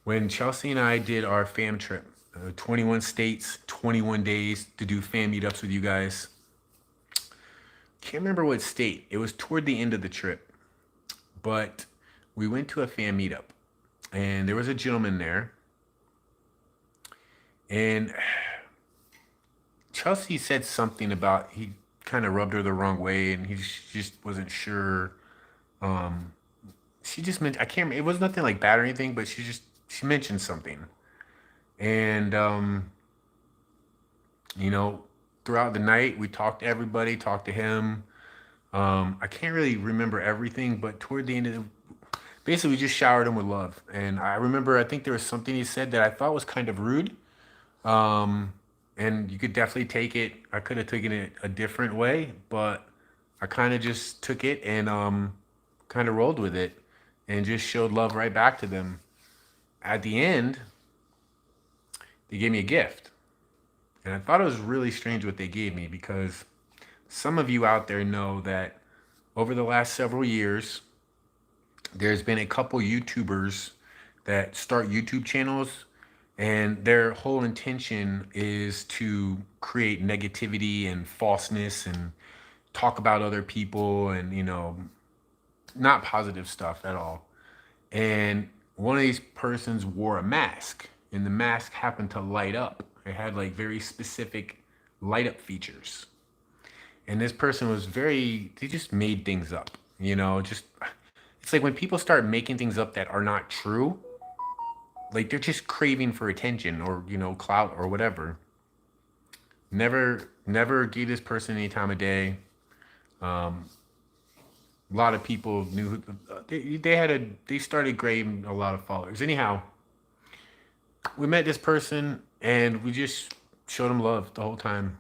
Speaker 1: When Chelsea and I did our fam trip, 21 states, 21 days to do fam meetups with you guys. Can't remember what state. It was toward the end of the trip, but we went to a fam meetup, and there was a gentleman there, and Chelsea said something about, he kind of rubbed her the wrong way, and he just wasn't sure. She just meant, I can't, it was nothing like bad or anything, but she mentioned something. And, you know, throughout the night, we talked to everybody, talked to him. I can't really remember everything, but toward the end of basically, we just showered him with love. And I remember, I think there was something he said that I thought was kind of rude. And you could definitely take it, I could have taken it a different way, but I kind of just took it and kind of rolled with it and just showed love right back to them. At the end, they gave me a gift. And I thought it was really strange what they gave me, because some of you out there know that over the last several years, there's been a couple YouTubers that start YouTube channels, and their whole intention is to create negativity and falseness and talk about other people, and, you know, not positive stuff at all. And one of these persons wore a mask, and the mask happened to light up. It had like very specific light up features. And this person was they just made things up, you know, it's like when people start making things up that are not true, like they're just craving for attention or, you know, clout or whatever. Never gave this person any time of day. A lot of people knew they started graving a lot of followers. Anyhow, we met this person and we just showed them love the whole time.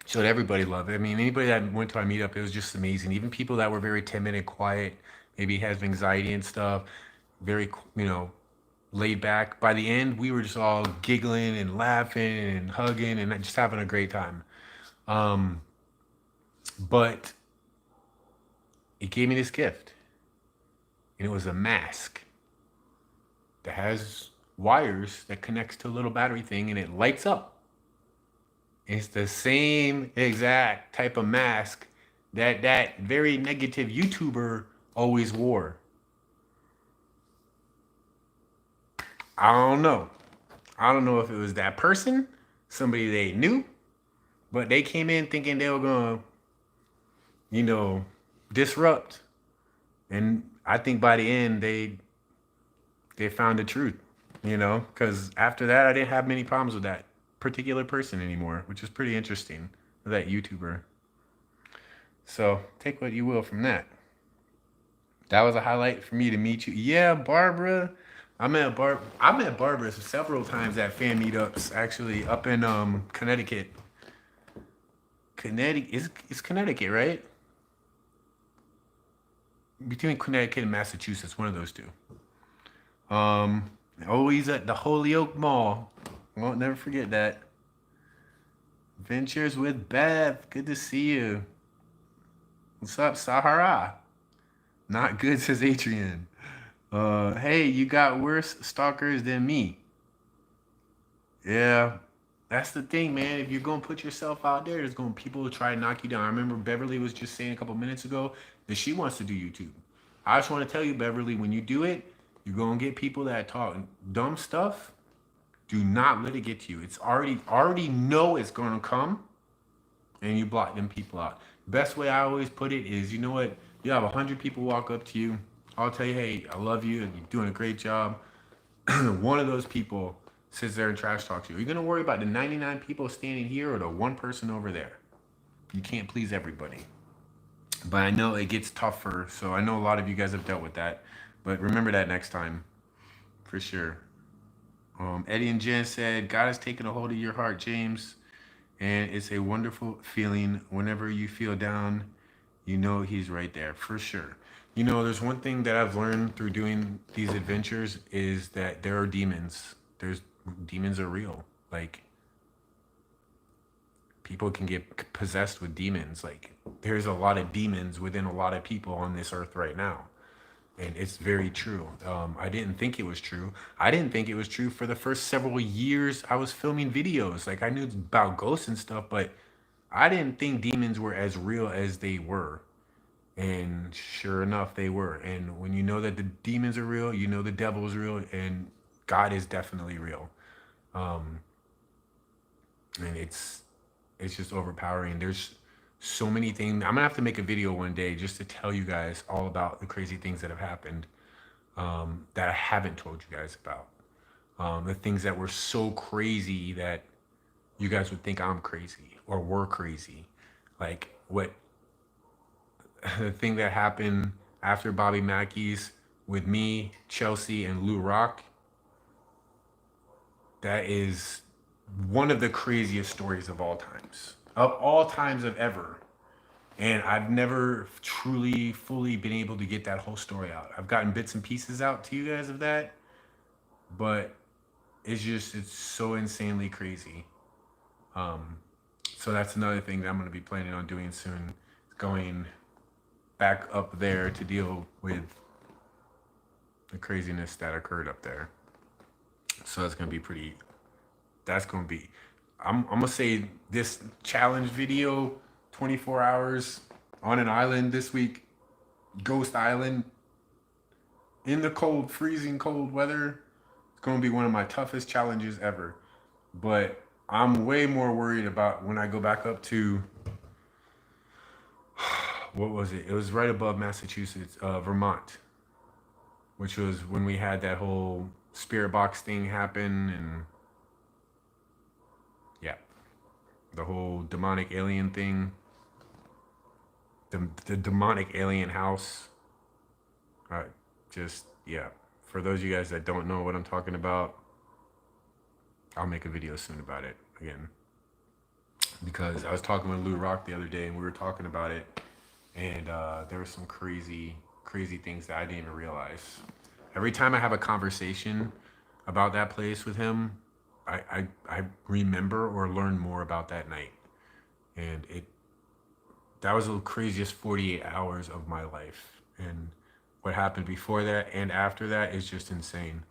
Speaker 1: Showed everybody love. I mean, anybody that went to our meetup, it was just amazing. Even people that were very timid and quiet, maybe has anxiety and stuff, very, you know, laid back. By the end, we were just all giggling and laughing and hugging and just having a great time. But it gave me this gift, and it was a mask that has wires that connects to a little battery thing, and it lights up. It's the same exact type of mask that very negative YouTuber always wore. I don't know. I don't know if it was that person, somebody they knew, but they came in thinking they were gonna, you know, disrupt. And I think by the end they found the truth, you know, because after that I didn't have many problems with that particular person anymore, which is pretty interesting, that YouTuber. So take what you will from that. That was a highlight for me to meet you. Yeah, Barbara. I met Barbara several times at fan meetups, actually, up in Connecticut. Connecticut is Connecticut, right? Between Connecticut and Massachusetts, one of those two. Um, Always at the Holyoke Mall. Won't never forget that. Ventures with Bev. Good to see you. What's up, Sahara? Not good, says Adrian. Hey, you got worse stalkers than me. Yeah, that's the thing, man. If you're gonna put yourself out there, there's gonna people who try to knock you down. I remember Beverly was just saying a couple minutes ago that she wants to do YouTube. I just want to tell you, Beverly, when you do it, you're gonna get people that talk dumb stuff. Do not let it get to you. It's already know it's gonna come, and you block them people out. Best way I always put it is, you know what? You have 100 people walk up to you. I'll tell you, hey, I love you, and you're doing a great job. One of those people sits there and trash talks you. Are you gonna worry about the 99 people standing here or the one person over there? You can't please everybody. But I know it gets tougher, so I know a lot of you guys have dealt with that. But remember that next time, for sure. Eddie and Jen said, God has taken a hold of your heart, James, and it's a wonderful feeling. Whenever you feel down, you know He's right there, for sure. You know, there's one thing that I've learned through doing these adventures is that there are demons. There's demons are real. Like, people can get possessed with demons. Like, there's a lot of demons within a lot of people on this earth right now. And it's very true. I didn't think it was true. I didn't think it was true for the first several years I was filming videos. Like, I knew about ghosts and stuff, but I didn't think demons were as real as they were. And sure enough, they were. And when you know that the demons are real, you know the devil is real, and God is definitely real. Um, and it's just overpowering. There's so many things. I'm gonna have to make a video one day just to tell you guys all about the crazy things that have happened, that I haven't told you guys about. The things that were so crazy that you guys would think I'm crazy or were crazy. Like what the thing that happened after Bobby Mackey's with me, Chelsea, and Lou Rock, that is one of the craziest stories of all times of ever. And I've never truly, fully been able to get that whole story out. I've gotten bits and pieces out to you guys of that, but it's so insanely crazy. Um, so that's another thing that I'm going to be planning on doing soon, going back up there to deal with the craziness that occurred up there. So that's going to be pretty, that's going to be, I'm going to say this challenge video, 24 hours on an island this week, Ghost Island, in the cold, freezing cold weather. It's going to be one of my toughest challenges ever. But I'm way more worried about when I go back up to, what was it? It was right above Massachusetts, Vermont, which was when we had that whole spirit box thing happen, and yeah, the whole demonic alien thing, the demonic alien house. Just, yeah. For those of you guys that don't know what I'm talking about, I'll make a video soon about it again. Because I was talking with Lou Rock the other day and we were talking about it, and there were some crazy, crazy things that I didn't even realize. Every time I have a conversation about that place with him, I remember or learn more about that night. And that was the craziest 48 hours of my life. And what happened before that and after that is just insane.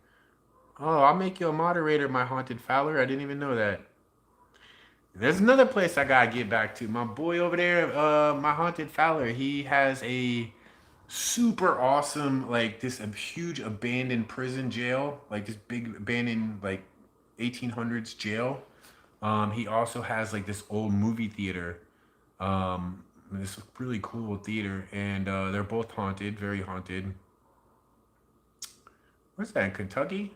Speaker 1: Oh, I'll make you a moderator, my haunted Fowler. I didn't even know that. There's another place I gotta get back to. My boy over there, my haunted Fowler, he has a super awesome, like this huge abandoned prison jail, like this big abandoned like 1800s jail. He also has like this old movie theater, this really cool theater, and they're both haunted, very haunted. What's that in Kentucky?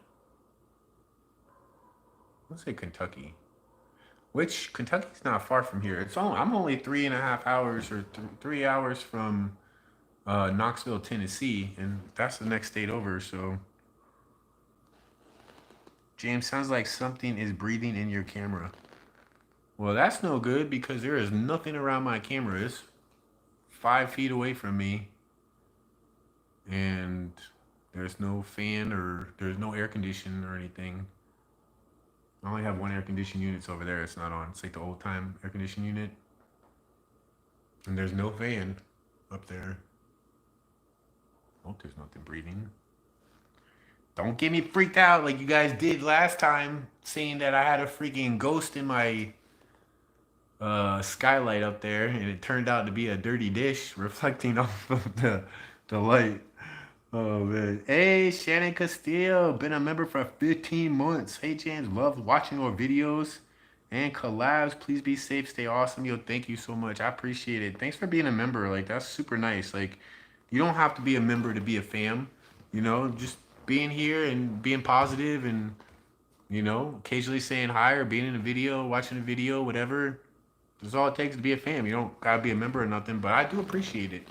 Speaker 1: Let's say Kentucky. Which Kentucky's not far from here. I'm only 3.5 hours or 3 hours from Knoxville, Tennessee, and that's the next state over. So James, sounds like something is breathing in your camera. Well, that's no good because there is nothing around my camera. It's 5 feet away from me, and there's no fan or there's no air conditioning or anything. I only have one air conditioning unit over there. It's not on. It's like the old time air conditioning unit, and there's no fan up there. Oh, there's nothing breathing. Don't get me freaked out like you guys did last time, saying that I had a freaking ghost in my skylight up there, and it turned out to be a dirty dish reflecting off of the light. Oh man. Hey, Shannon Castillo, been a member for 15 months. Hey James, love watching your videos and collabs. Please be safe, stay awesome. Yo, thank you so much. I appreciate it. Thanks for being a member. Like, that's super nice. Like, you don't have to be a member to be a fam. You know, just being here and being positive and, you know, occasionally saying hi or being in a video, watching a video, whatever. That's all it takes to be a fam. You don't gotta be a member or nothing, but I do appreciate it.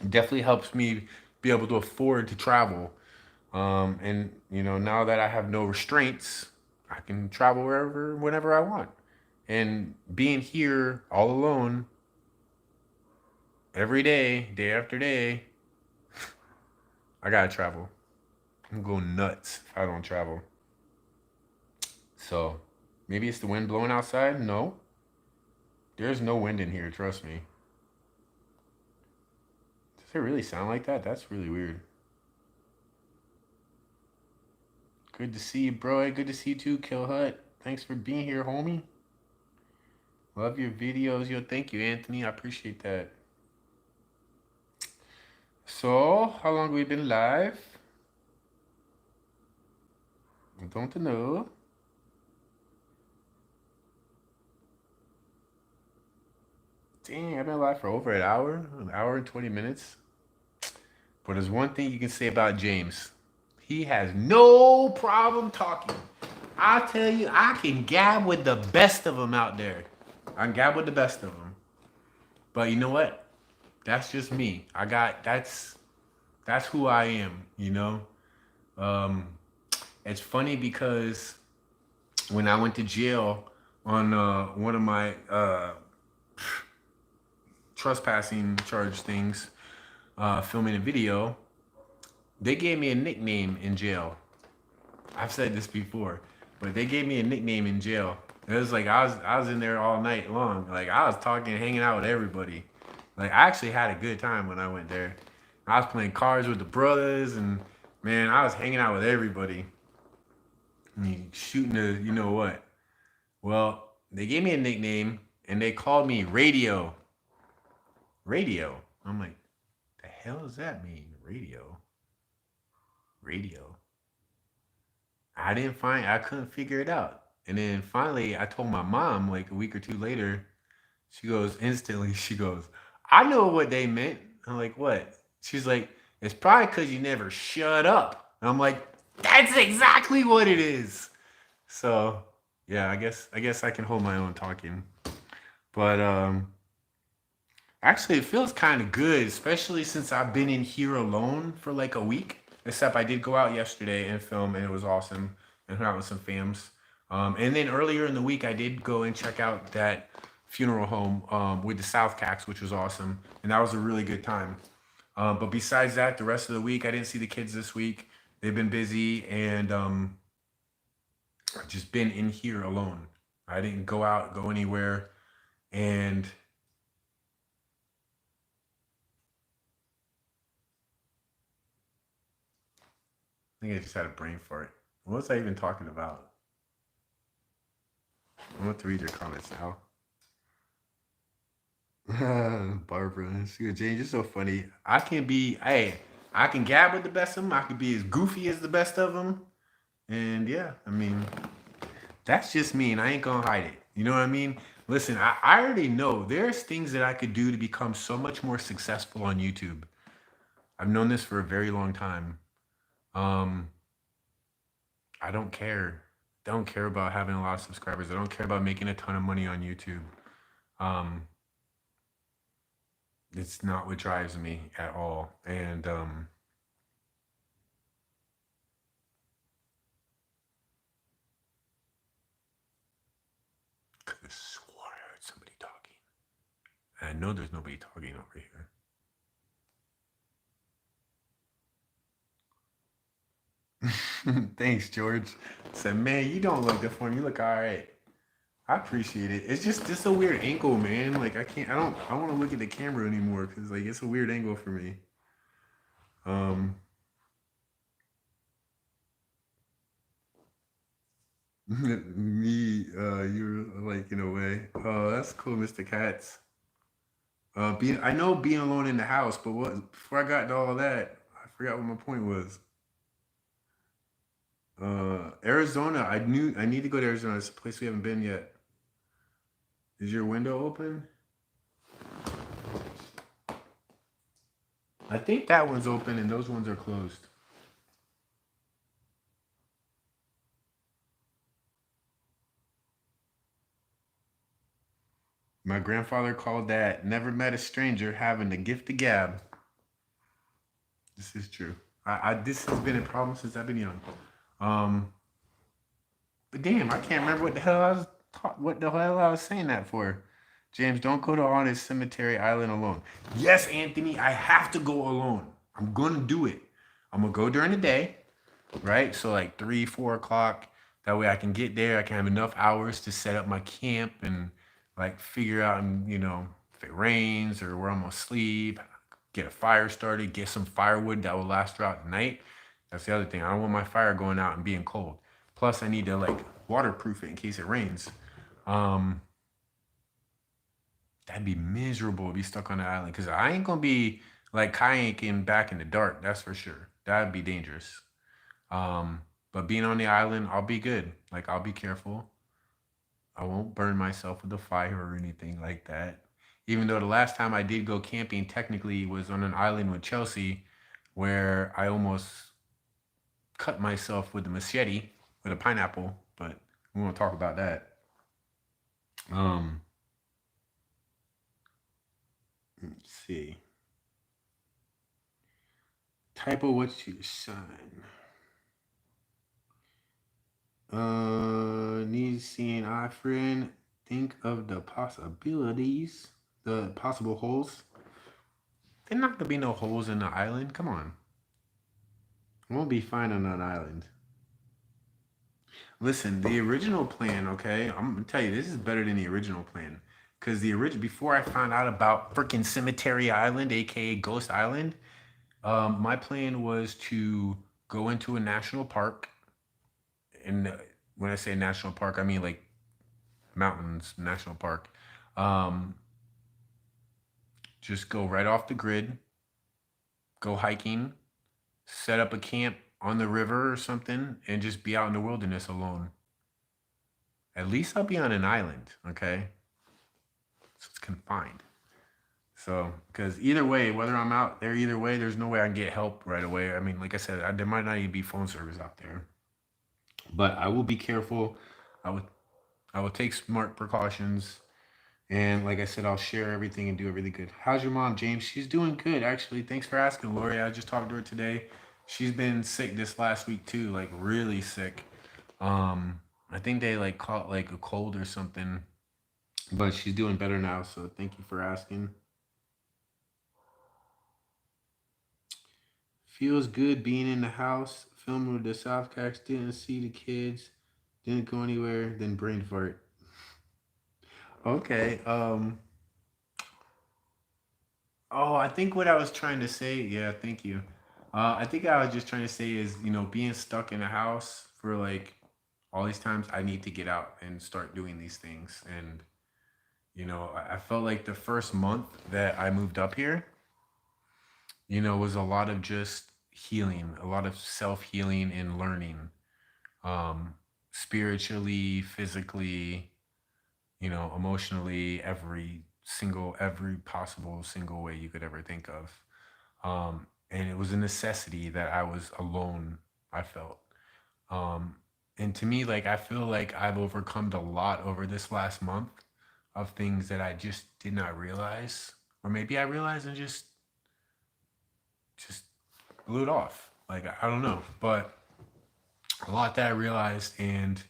Speaker 1: It definitely helps me be able to afford to travel. And you know, now that I have no restraints, I can travel wherever, whenever I want. And being here all alone every day, day after day, I gotta travel. I'm gonna go nuts if I don't travel. So maybe it's the wind blowing outside. No, there's no wind in here. Trust me. Does it really sound like that? That's really weird. Good to see you, bro. Good to see you too, Kill Hut. Thanks for being here, homie. Love your videos. Yo, thank you, Anthony. I appreciate that. So, how long have we been live? I don't know. Dang, I've been live for over an hour and 20 minutes. But there's one thing you can say about James. He has no problem talking. I tell you, I can gab with the best of them out there. I can gab with the best of them. But you know what? That's just me. That's who I am, you know? It's funny because when I went to jail on one of my trespassing charge things, filming a video, they gave me a nickname in jail. I've said this before, but they gave me a nickname in jail. It was like I was in there all night long. Like, I was talking, hanging out with everybody. Like, I actually had a good time when I went there. I was playing cards with the brothers, and man, I was hanging out with everybody. And shooting the, you know what? Well, they gave me a nickname, and they called me Radio. Radio. I'm like, the hell does that mean? Radio. Radio. I couldn't figure it out. And then finally, I told my mom like a week or two later. She goes, instantly, she goes, I know what they meant. I'm like, what? She's like, it's probably because you never shut up. And I'm like, that's exactly what it is. So yeah, I guess I can hold my own talking. But actually it feels kind of good, especially since I've been in here alone for like a week. Except I did go out yesterday and film, and it was awesome, and hung out with some fams. And then earlier in the week, I did go and check out that funeral home with the South Cats, which was awesome, and that was a really good time. But besides that, the rest of the week, I didn't see the kids this week. They've been busy, and I've just been in here alone. I didn't go out, go anywhere, and I think I just had a brain fart. What was I even talking about? I want to read your comments now. Barbara, James, you're so funny. I can gab with the best of them. I can be as goofy as the best of them. And yeah, I mean, that's just me, and I ain't gonna hide it. You know what I mean? Listen, I already know there's things that I could do to become so much more successful on YouTube. I've known this for a very long time. I don't care. Don't care about having a lot of subscribers. I don't care about making a ton of money on YouTube. It's not what drives me at all. And I know there's nobody talking over here. Thanks, George. Said, man, you don't look that funny. You look all right. I appreciate it. It's just a weird angle, man. Like I don't want to look at the camera anymore because like it's a weird angle for me. Um, you're like in a way. Oh, that's cool, Mr. Katz. I know being alone in the house, but what before I got to all of that, I forgot what my point was. Arizona. I need to go to Arizona. It's a place we haven't been yet. Is your window open? I think that one's open and those ones are closed. My grandfather called that never met a stranger having the gift of gab. This is true. This has been a problem since I've been young. Um, but damn, I can't remember what the hell I was saying that for. James, don't go to Haunted Cemetery Island alone. Yes, Anthony, I have to go alone. I'm gonna do it. I'm gonna go during the day, right? So like 3, 4 o'clock. That way I can get there. I can have enough hours to set up my camp and like figure out, if it rains or where I'm gonna sleep, get a fire started, get some firewood that will last throughout the night. That's the other thing. I don't want my fire going out and being cold. Plus, I need to like waterproof it in case it rains. Um, that'd be miserable to be stuck on the island because I ain't gonna be like kayaking back in the dark. That's for sure. That'd be dangerous. Um, but being on the island, I'll be good. Like I'll be careful. I won't burn myself with a fire or anything like that. Even though the last time I did go camping technically was on an island with Chelsea where I almost cut myself with a machete with a pineapple, but we won't talk about that. Um, let's see. Typo, what's your sign? Needs seeing eye friend. Think of the possibilities, the possible holes. There's not gonna be no holes in the island. Come on, it won't be fine on an island. Listen, the original plan, okay? I'm gonna tell you, this is better than the original plan. Cause the original before I found out about freaking Cemetery Island, aka Ghost Island, my plan was to go into a national park. And when I say national park, I mean like mountains national park. Um, just go right off the grid, go hiking, set up a camp on the river or something, and just be out in the wilderness alone. At least I'll be on an island, okay? So it's confined. So, because either way, whether I'm out there, either way, there's no way I can get help right away. I mean, like I said, there might not even be phone service out there. But I will be careful. I would I will take smart precautions. And like I said, I'll share everything and do it really good. How's your mom, James? She's doing good, actually. Thanks for asking, Lori. I just talked to her today. She's been sick this last week too, like really sick. I think they like caught like a cold or something, but she's doing better now. So thank you for asking. Feels good being in the house, filming with the Southcast. Didn't see the kids, didn't go anywhere. Then brain fart. Okay. Oh, I think what I was trying to say, yeah, thank you. I think I was just trying to say is, being stuck in a house for like all these times, I need to get out and start doing these things. And, I felt like the first month that I moved up here, was a lot of just healing, a lot of self healing and learning, spiritually, physically, emotionally, every possible single way you could ever think of. And it was a necessity that I was alone, I felt. Um, and to me, like, I feel like I've overcome a lot over this last month of things that I just did not realize. Or maybe I realized and just blew it off. Like, I don't know. But a lot that I realized. And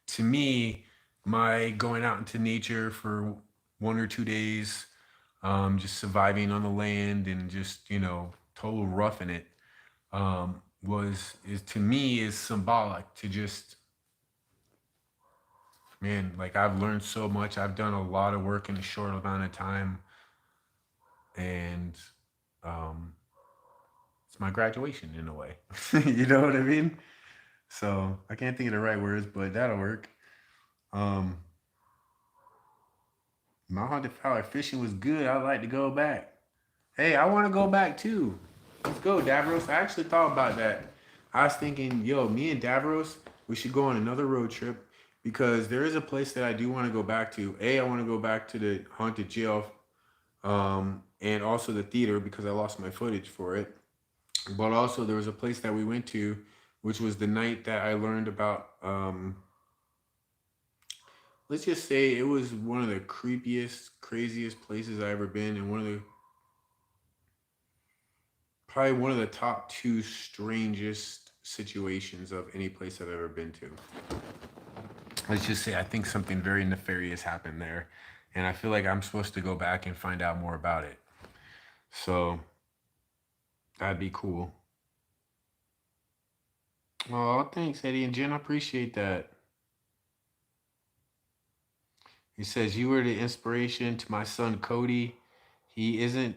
Speaker 1: to me, my going out into nature for 1 or 2 days, just surviving on the land and just, total roughing it, was is to me is symbolic to just, man, like I've learned so much. I've done a lot of work in a short amount of time, and um, it's my graduation in a way. You know what I mean? So I can't think of the right words, but that'll work. Um, my haunted fowler fishing was good. I'd like to go back. Hey, I want to go back too. Let's go, Davros. I actually thought about that. I was thinking, yo, me and Davros, we should go on another road trip because there is a place that I do want to go back to. A, I want to go back to the haunted jail, and also the theater because I lost my footage for it. But also, there was a place that we went to, which was the night that I learned about. Let's just say it was one of the creepiest, craziest places I ever been, and probably one of the top two strangest situations of any place I've ever been to. Let's just say I think something very nefarious happened there, and I feel like I'm supposed to go back and find out more about it. So that'd be cool. Oh, thanks, Eddie and Jen. I appreciate that. He says you were the inspiration to my son Cody. He isn't.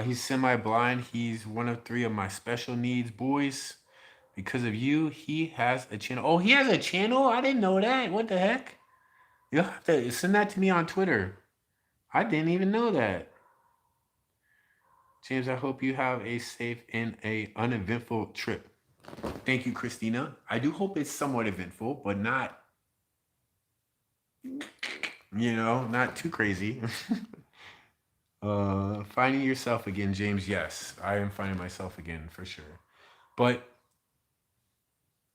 Speaker 1: He's semi-blind. He's one of three of my special needs boys. Because of you, he has a channel. Oh, he has a channel? I didn't know that. What the heck? You'll have to send that to me on Twitter. I didn't even know that. James, I hope you have a safe and a uneventful trip. Thank you, Christina. I do hope it's somewhat eventful, but not, not too crazy. Finding yourself again, James. Yes, I am finding myself again for sure. But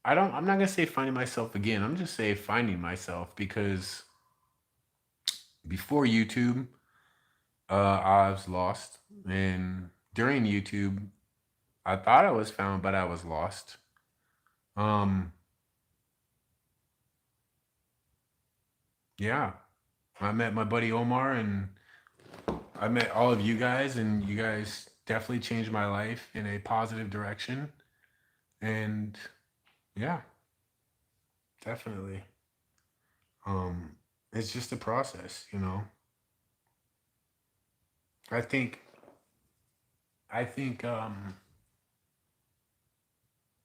Speaker 1: I'm not gonna say finding myself again. I'm just say finding myself because before YouTube, I was lost, and during YouTube, I thought I was found, but I was lost. Um, yeah, I met my buddy Omar, and I met all of you guys, and you guys definitely changed my life in a positive direction. And yeah, definitely. Um, it's just a process. I think,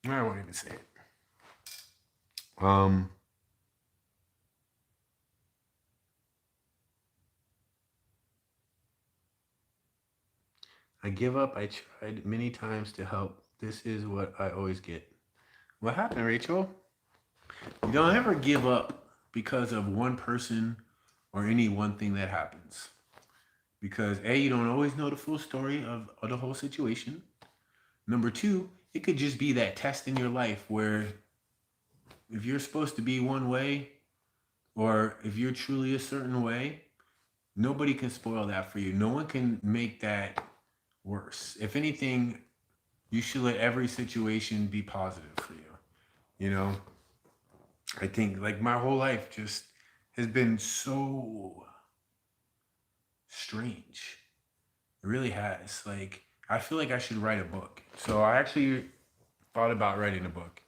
Speaker 1: I won't even say it. Um, I give up. I tried many times to help. This is what I always get. What happened, Rachel? You don't ever give up because of one person or any one thing that happens. Because A, you don't always know the full story of the whole situation. Number two, it could just be that test in your life where if you're supposed to be one way or if you're truly a certain way, nobody can spoil that for you. No one can make that worse. If anything, you should let every situation be positive for you. You know, I think like my whole life just has been so strange. It really has. Like, I feel like I should write a book. So I actually thought about writing a book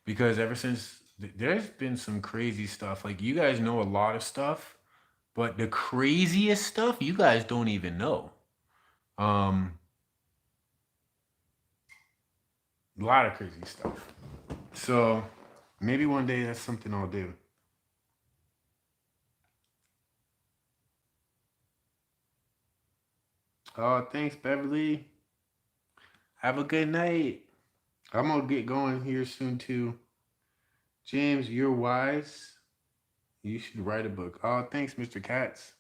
Speaker 1: because ever since there's been some crazy stuff. Like, you guys know a lot of stuff, but the craziest stuff you guys don't even know. Um, a lot of crazy stuff. So maybe one day that's something I'll do. Oh, thanks, Beverly. Have a good night. I'm gonna get going here soon too. James, you're wise. You should write a book. Oh, thanks, Mr. Katz.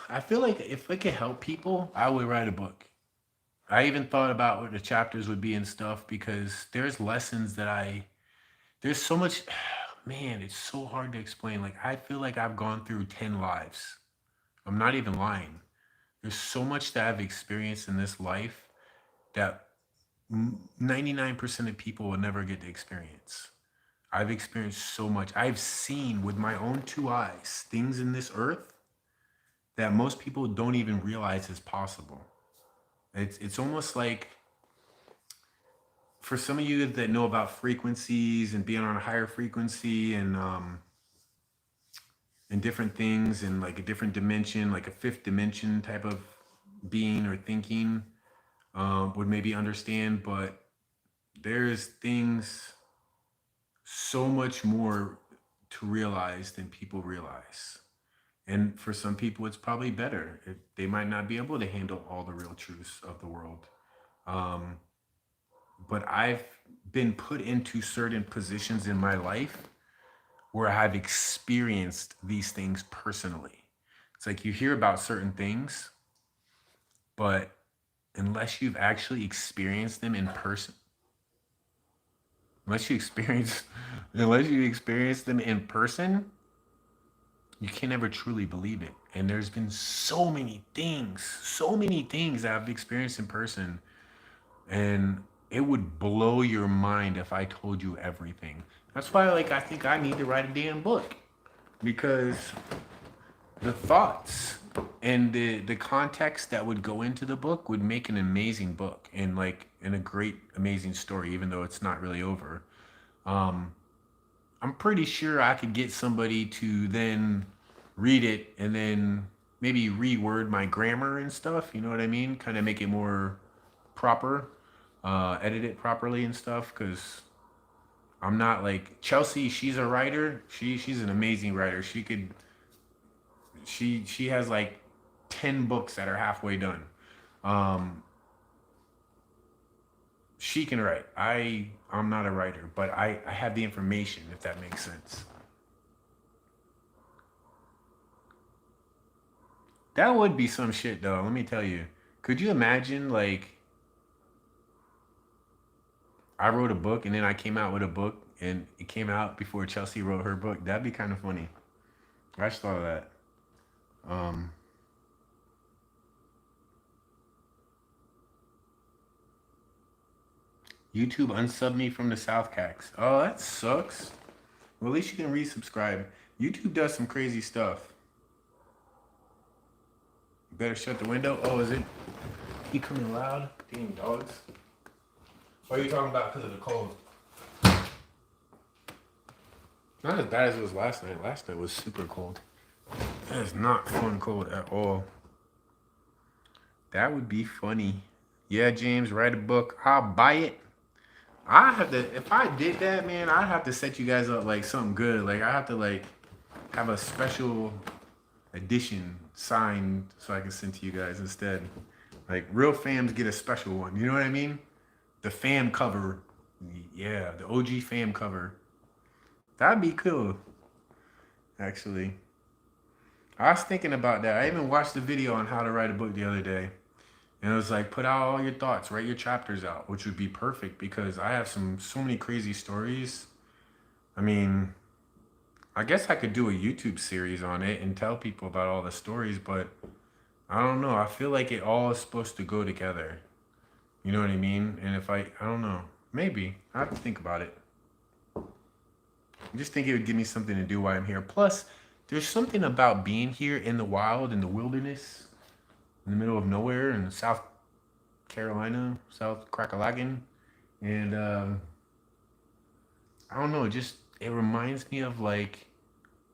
Speaker 1: I feel like if I could help people, I would write a book. I even thought about what the chapters would be and stuff because there's lessons there's so much, man, it's so hard to explain. Like, I feel like I've gone through 10 lives. I'm not even lying. There's so much that I've experienced in this life that 99% of people will never get to experience. I've experienced so much. I've seen with my own two eyes things in this earth that most people don't even realize is possible. It's almost like, for some of you that know about frequencies and being on a higher frequency and different things and like a different dimension, like a fifth dimension type of being or thinking, would maybe understand. But there's things so much more to realize than people realize. And for some people, it's probably better. They might not be able to handle all the real truths of the world. Um, but I've been put into certain positions in my life where I've experienced these things personally. It's like you hear about certain things, but unless you've actually experienced them in person, unless you experience, unless you experience them in person, you can never truly believe it. And there's been so many things that I've experienced in person, and it would blow your mind if I told you everything. That's why, like, I think I need to write a damn book, because the thoughts and the context that would go into the book would make an amazing book, and like, and a great amazing story, even though it's not really over. Um, I'm pretty sure I could get somebody to then read it and then maybe reword my grammar and stuff. You know what I mean? Kind of make it more proper, edit it properly and stuff. Because I'm not like Chelsea. She's a writer. She's an amazing writer. She has like 10 books that are halfway done. Um, she can write. I'm not a writer, but I have the information, if that makes sense. That would be some shit though, let me tell you. Could you imagine, like, I wrote a book and then I came out with a book and it came out before Chelsea wrote her book? That'd be kind of funny. I just thought of that. Um, YouTube unsubbed me from the South Cax. Oh, that sucks. Well, at least you can resubscribe. YouTube does some crazy stuff. You better shut the window. Oh, is it? You coming loud? Damn dogs. What are you talking about? Because of the cold. Not as bad as it was last night. Last night was super cold. That is not fun cold at all. That would be funny. Yeah, James, write a book. I'll buy it. I have to, if I did that, man, I'd have to set you guys up like something good. Like, I have to like have a special edition signed so I can send to you guys instead. Like, real fams get a special one. You know what I mean? The fam cover. Yeah, the OG fam cover. That'd be cool, actually. I was thinking about that. I even watched the video on how to write a book the other day. And it was like, put out all your thoughts, write your chapters out, which would be perfect because I have so many crazy stories. I mean, I guess I could do a YouTube series on it and tell people about all the stories, but I don't know. I feel like it all is supposed to go together. You know what I mean? And if I don't know, maybe I have to think about it. I just think it would give me something to do while I'm here. Plus, there's something about being here in the wild, in the wilderness, in the middle of nowhere in South Carolina, South Crackalagan. And I don't know, just it reminds me of like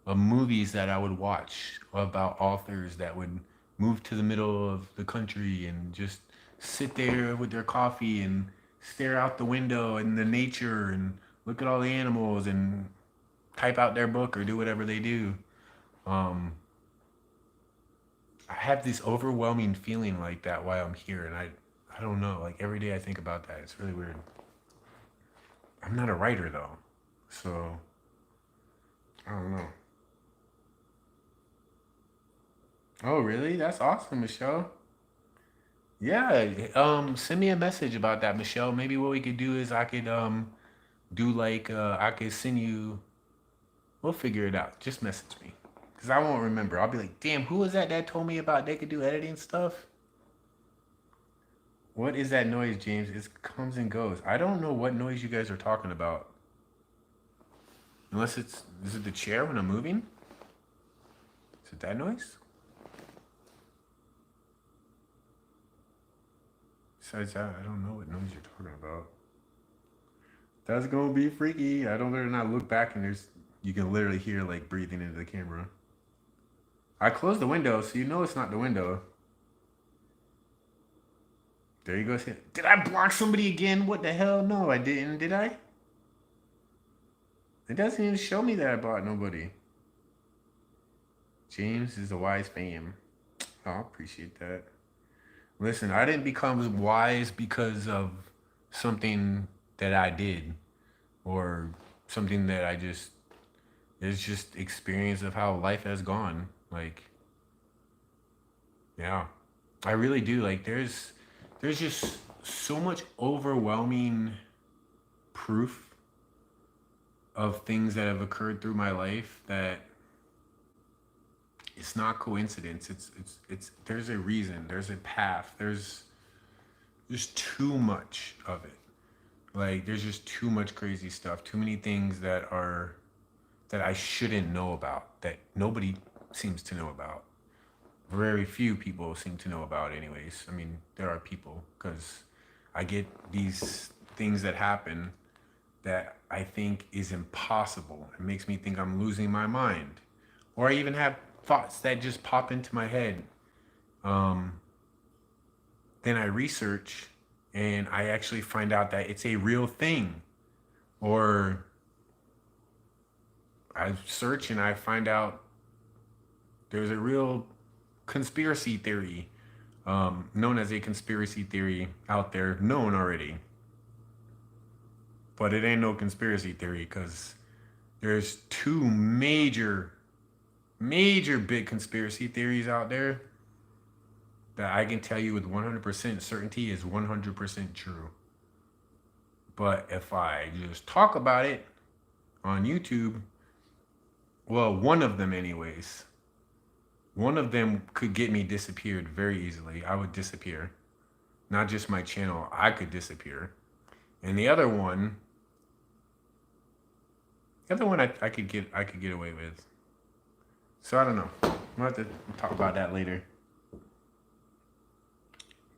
Speaker 1: movies that I would watch about authors that would move to the middle of the country and just sit there with their coffee and stare out the window and the nature and look at all the animals and type out their book or do whatever they do. Um, I have this overwhelming feeling like that while I'm here, and I don't know. Like every day I think about that. It's really weird. I'm not a writer though, so I don't know. Oh, really? That's awesome, Michelle. Yeah, send me a message about that, Michelle. Maybe what we could do is I could do like I could send you. We'll figure it out. Just message me, cause I won't remember. I'll be like, damn, who was that told me about they could do editing stuff? What is that noise, James? It comes and goes. I don't know what noise you guys are talking about. Unless is it the chair when I'm moving? Is it that noise? Besides that, I don't know what noise you're talking about. That's gonna be freaky. I don't better not look back and there's you can literally hear like breathing into the camera. I closed the window, so you know it's not the window. There you go. Did I block somebody again? What the hell? No, I didn't. Did I? It doesn't even show me that I blocked nobody. James is a wise fam. Oh, I appreciate that. Listen, I didn't become wise because of something that I did or something that I just, it's just experience of how life has gone. Like, yeah, I really do. Like, there's just so much overwhelming proof of things that have occurred through my life that it's not coincidence. It's there's a reason, there's a path, there's just too much of it. Like there's just too much crazy stuff, too many things that I shouldn't know about, that nobody seems to know about. Very few people seem to know about anyways. I mean, there are people because I get these things that happen that I think is impossible. It makes me think I'm losing my mind. Or I even have thoughts that just pop into my head. Um, then I research and I actually find out that it's a real thing. Or I search and I find out there's a real conspiracy theory, known as a conspiracy theory out there, known already. But it ain't no conspiracy theory because there's two major big conspiracy theories out there that I can tell you with 100% certainty is 100% true. But if I just talk about it on YouTube, well, one of them anyways, one of them could get me disappeared very easily. I would disappear. Not just my channel, I could disappear. And the other one I could get away with. So I don't know. We'll have to talk about that later.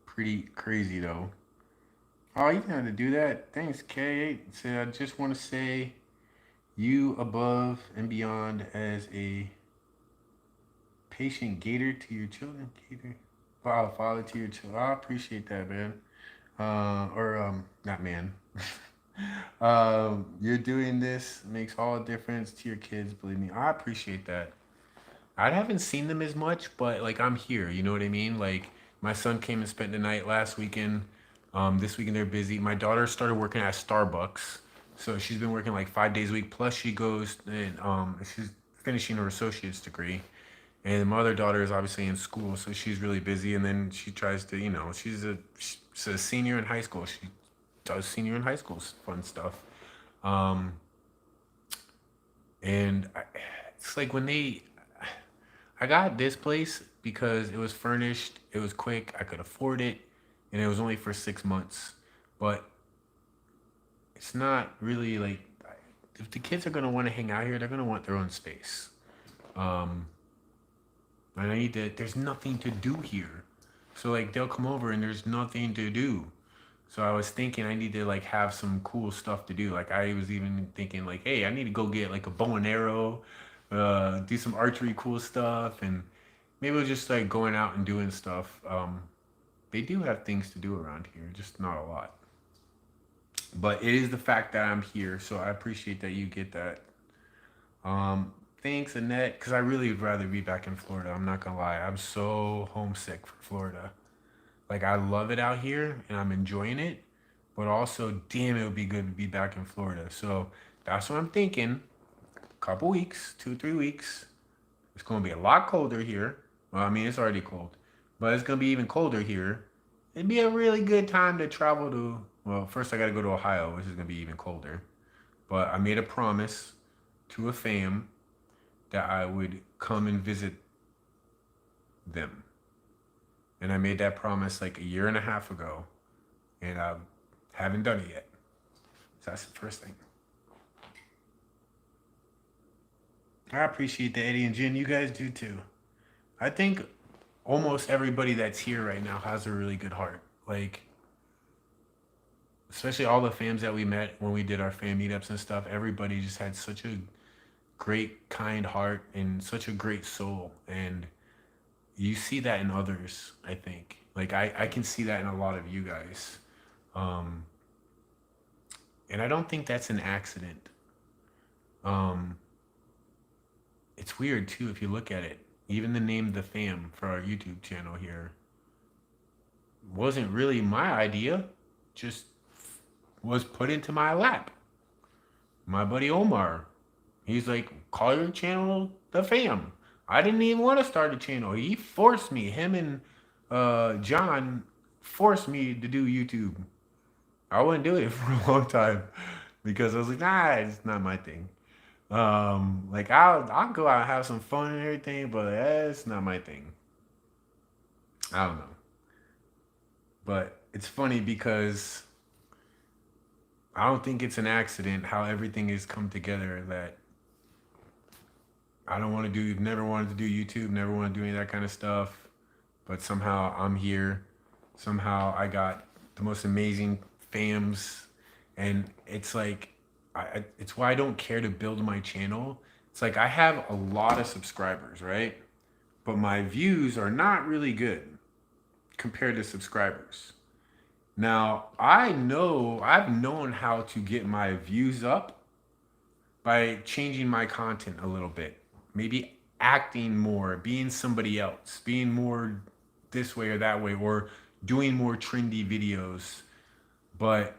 Speaker 1: Pretty crazy though. Oh, you know how to do that. Thanks, K8. So I just want to say you above and beyond as a patient gator to your children. Gator. Father to your children. I appreciate that, man. Not man. You're doing this makes all the difference to your kids. Believe me, I appreciate that. I haven't seen them as much, but like I'm here. You know what I mean? Like my son came and spent the night last weekend. This weekend they're busy. My daughter started working at Starbucks, so she's been working like 5 days a week. Plus she goes and she's finishing her associate's degree. And my other daughter is obviously in school, so she's really busy. And then she tries to, she's a senior in high school. She does senior in high school fun stuff. Um, and it's like I got this place because it was furnished, it was quick, I could afford it, and it was only for 6 months. But it's not really like, if the kids are gonna want to hang out here, they're gonna want their own space. Um, and there's nothing to do here. So like they'll come over and there's nothing to do. So I was thinking I need to like have some cool stuff to do. Like I was even thinking like, hey, I need to go get like a bow and arrow, do some archery cool stuff, and maybe we're just like going out and doing stuff. They do have things to do around here, just not a lot. But it is the fact that I'm here, so I appreciate that you get that. Um, Thanks, Annette, because I really would rather be back in Florida. I'm not gonna lie, I'm so homesick for Florida. Like I love it out here and I'm enjoying it, but also, damn, it would be good to be back in Florida. So that's what I'm thinking. Couple weeks, 2, 3 weeks. It's gonna be a lot colder here. Well, I mean, it's already cold, but it's gonna be even colder here. It'd be a really good time to travel to. Well, first I gotta go to Ohio, which is gonna be even colder. But I made a promise to a fam that I would come and visit them. And I made that promise like a year and a half ago, and I haven't done it yet. So that's the first thing. I appreciate the Eddie and Jen. You guys do too. I think almost everybody that's here right now has a really good heart. Like especially all the fams that we met when we did our fan meetups and stuff, everybody just had such a great, kind heart and such a great soul. And you see that in others, I think. Like I can see that in a lot of you guys. Um, and I don't think that's an accident. Um, it's weird too if you look at it. Even the name The Fam for our YouTube channel here wasn't really my idea, just was put into my lap. My buddy Omar, he's like, call your channel The Fam. I didn't even want to start a channel. He forced me. Him and John forced me to do YouTube. I wouldn't do it for a long time because I was like, nah, it's not my thing. Like I'll go out and have some fun and everything, but that's not my thing. I don't know. But it's funny because I don't think it's an accident how everything has come together that I don't want to do, never wanted to do YouTube, never want to do any of that kind of stuff. But somehow I'm here. Somehow I got the most amazing fams. And it's like, it's why I don't care to build my channel. It's like I have a lot of subscribers, right? But my views are not really good compared to subscribers. Now, I've known how to get my views up by changing my content a little bit. Maybe acting more, being somebody else, being more this way or that way, or doing more trendy videos. But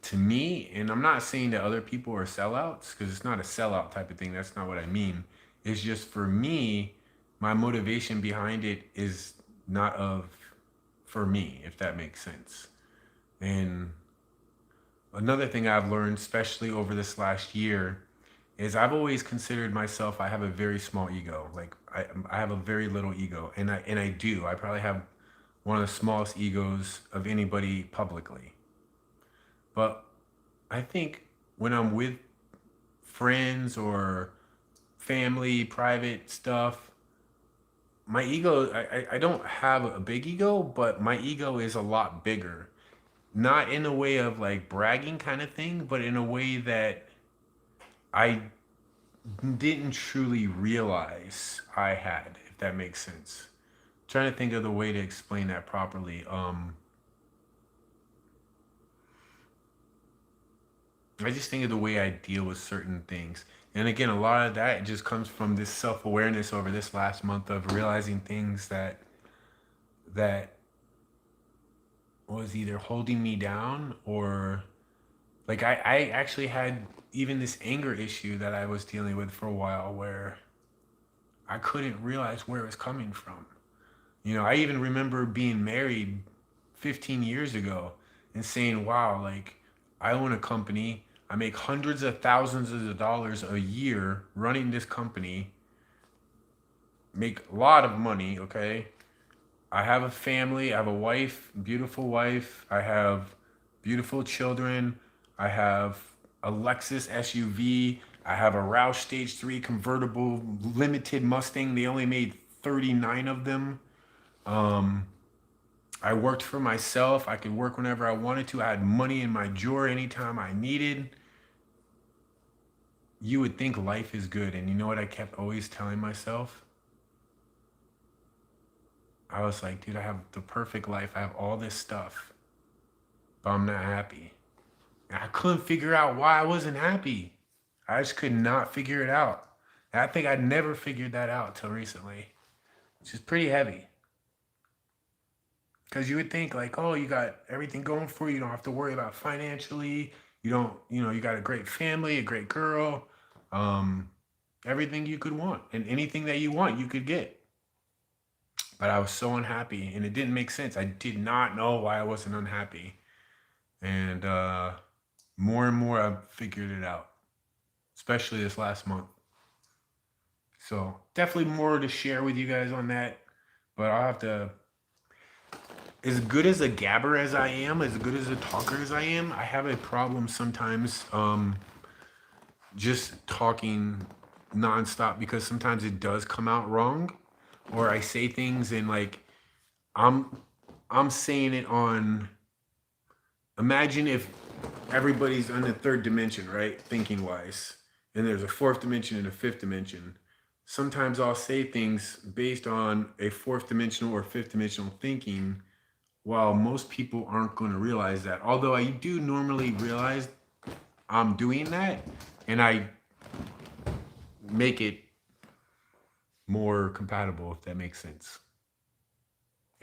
Speaker 1: to me, and I'm not saying that other people are sellouts, because it's not a sellout type of thing. That's not what I mean. It's just for me, my motivation behind it is not for me, if that makes sense. And another thing I've learned, especially over this last year, is I've always considered myself, I have a very small ego. Like I have a very little ego, and I do. I probably have one of the smallest egos of anybody publicly. But I think when I'm with friends or family, private stuff, my ego, I don't have a big ego, but my ego is a lot bigger. Not in a way of like bragging kind of thing, but in a way that I didn't truly realize I had, if that makes sense. Trying to think of the way to explain that properly. I just think of the way I deal with certain things. And again, a lot of that just comes from this self-awareness over this last month of realizing things that was either holding me down or like I actually had even this anger issue that I was dealing with for a while where I couldn't realize where it was coming from. You know, I even remember being married 15 years ago and saying, wow, like I own a company. I make hundreds of thousands of dollars a year running this company, make a lot of money, okay? I have a family, I have a wife, beautiful wife, I have beautiful children, I have a Lexus SUV, I have a Roush Stage 3 convertible limited Mustang. They only made 39 of them. I worked for myself. I could work whenever I wanted to. I had money in my drawer anytime I needed. You would think life is good. And you know what I kept always telling myself? I was like, dude, I have the perfect life. I have all this stuff, but I'm not happy. And I couldn't figure out why I wasn't happy. I just could not figure it out. And I think I'd never figured that out till recently, which is pretty heavy. Because you would think like, oh, you got everything going for you. You don't have to worry about financially. You don't, you got a great family, a great girl, everything you could want. And anything that you want, you could get. But I was so unhappy and it didn't make sense. I did not know why I wasn't unhappy. And more and more I've figured it out, especially this last month. So definitely more to share with you guys on that. But I'll have to, as good as a gabber as I am, as good as a talker as I am, I have a problem sometimes just talking nonstop because sometimes it does come out wrong. Or I say things and like I'm saying it on Imagine if everybody's on the third dimension, right? Thinking wise. And there's a fourth dimension and a fifth dimension. Sometimes I'll say things based on a fourth dimensional or fifth dimensional thinking, while most people aren't going to realize that. Although I do normally realize I'm doing that, and I make it more compatible, if that makes sense.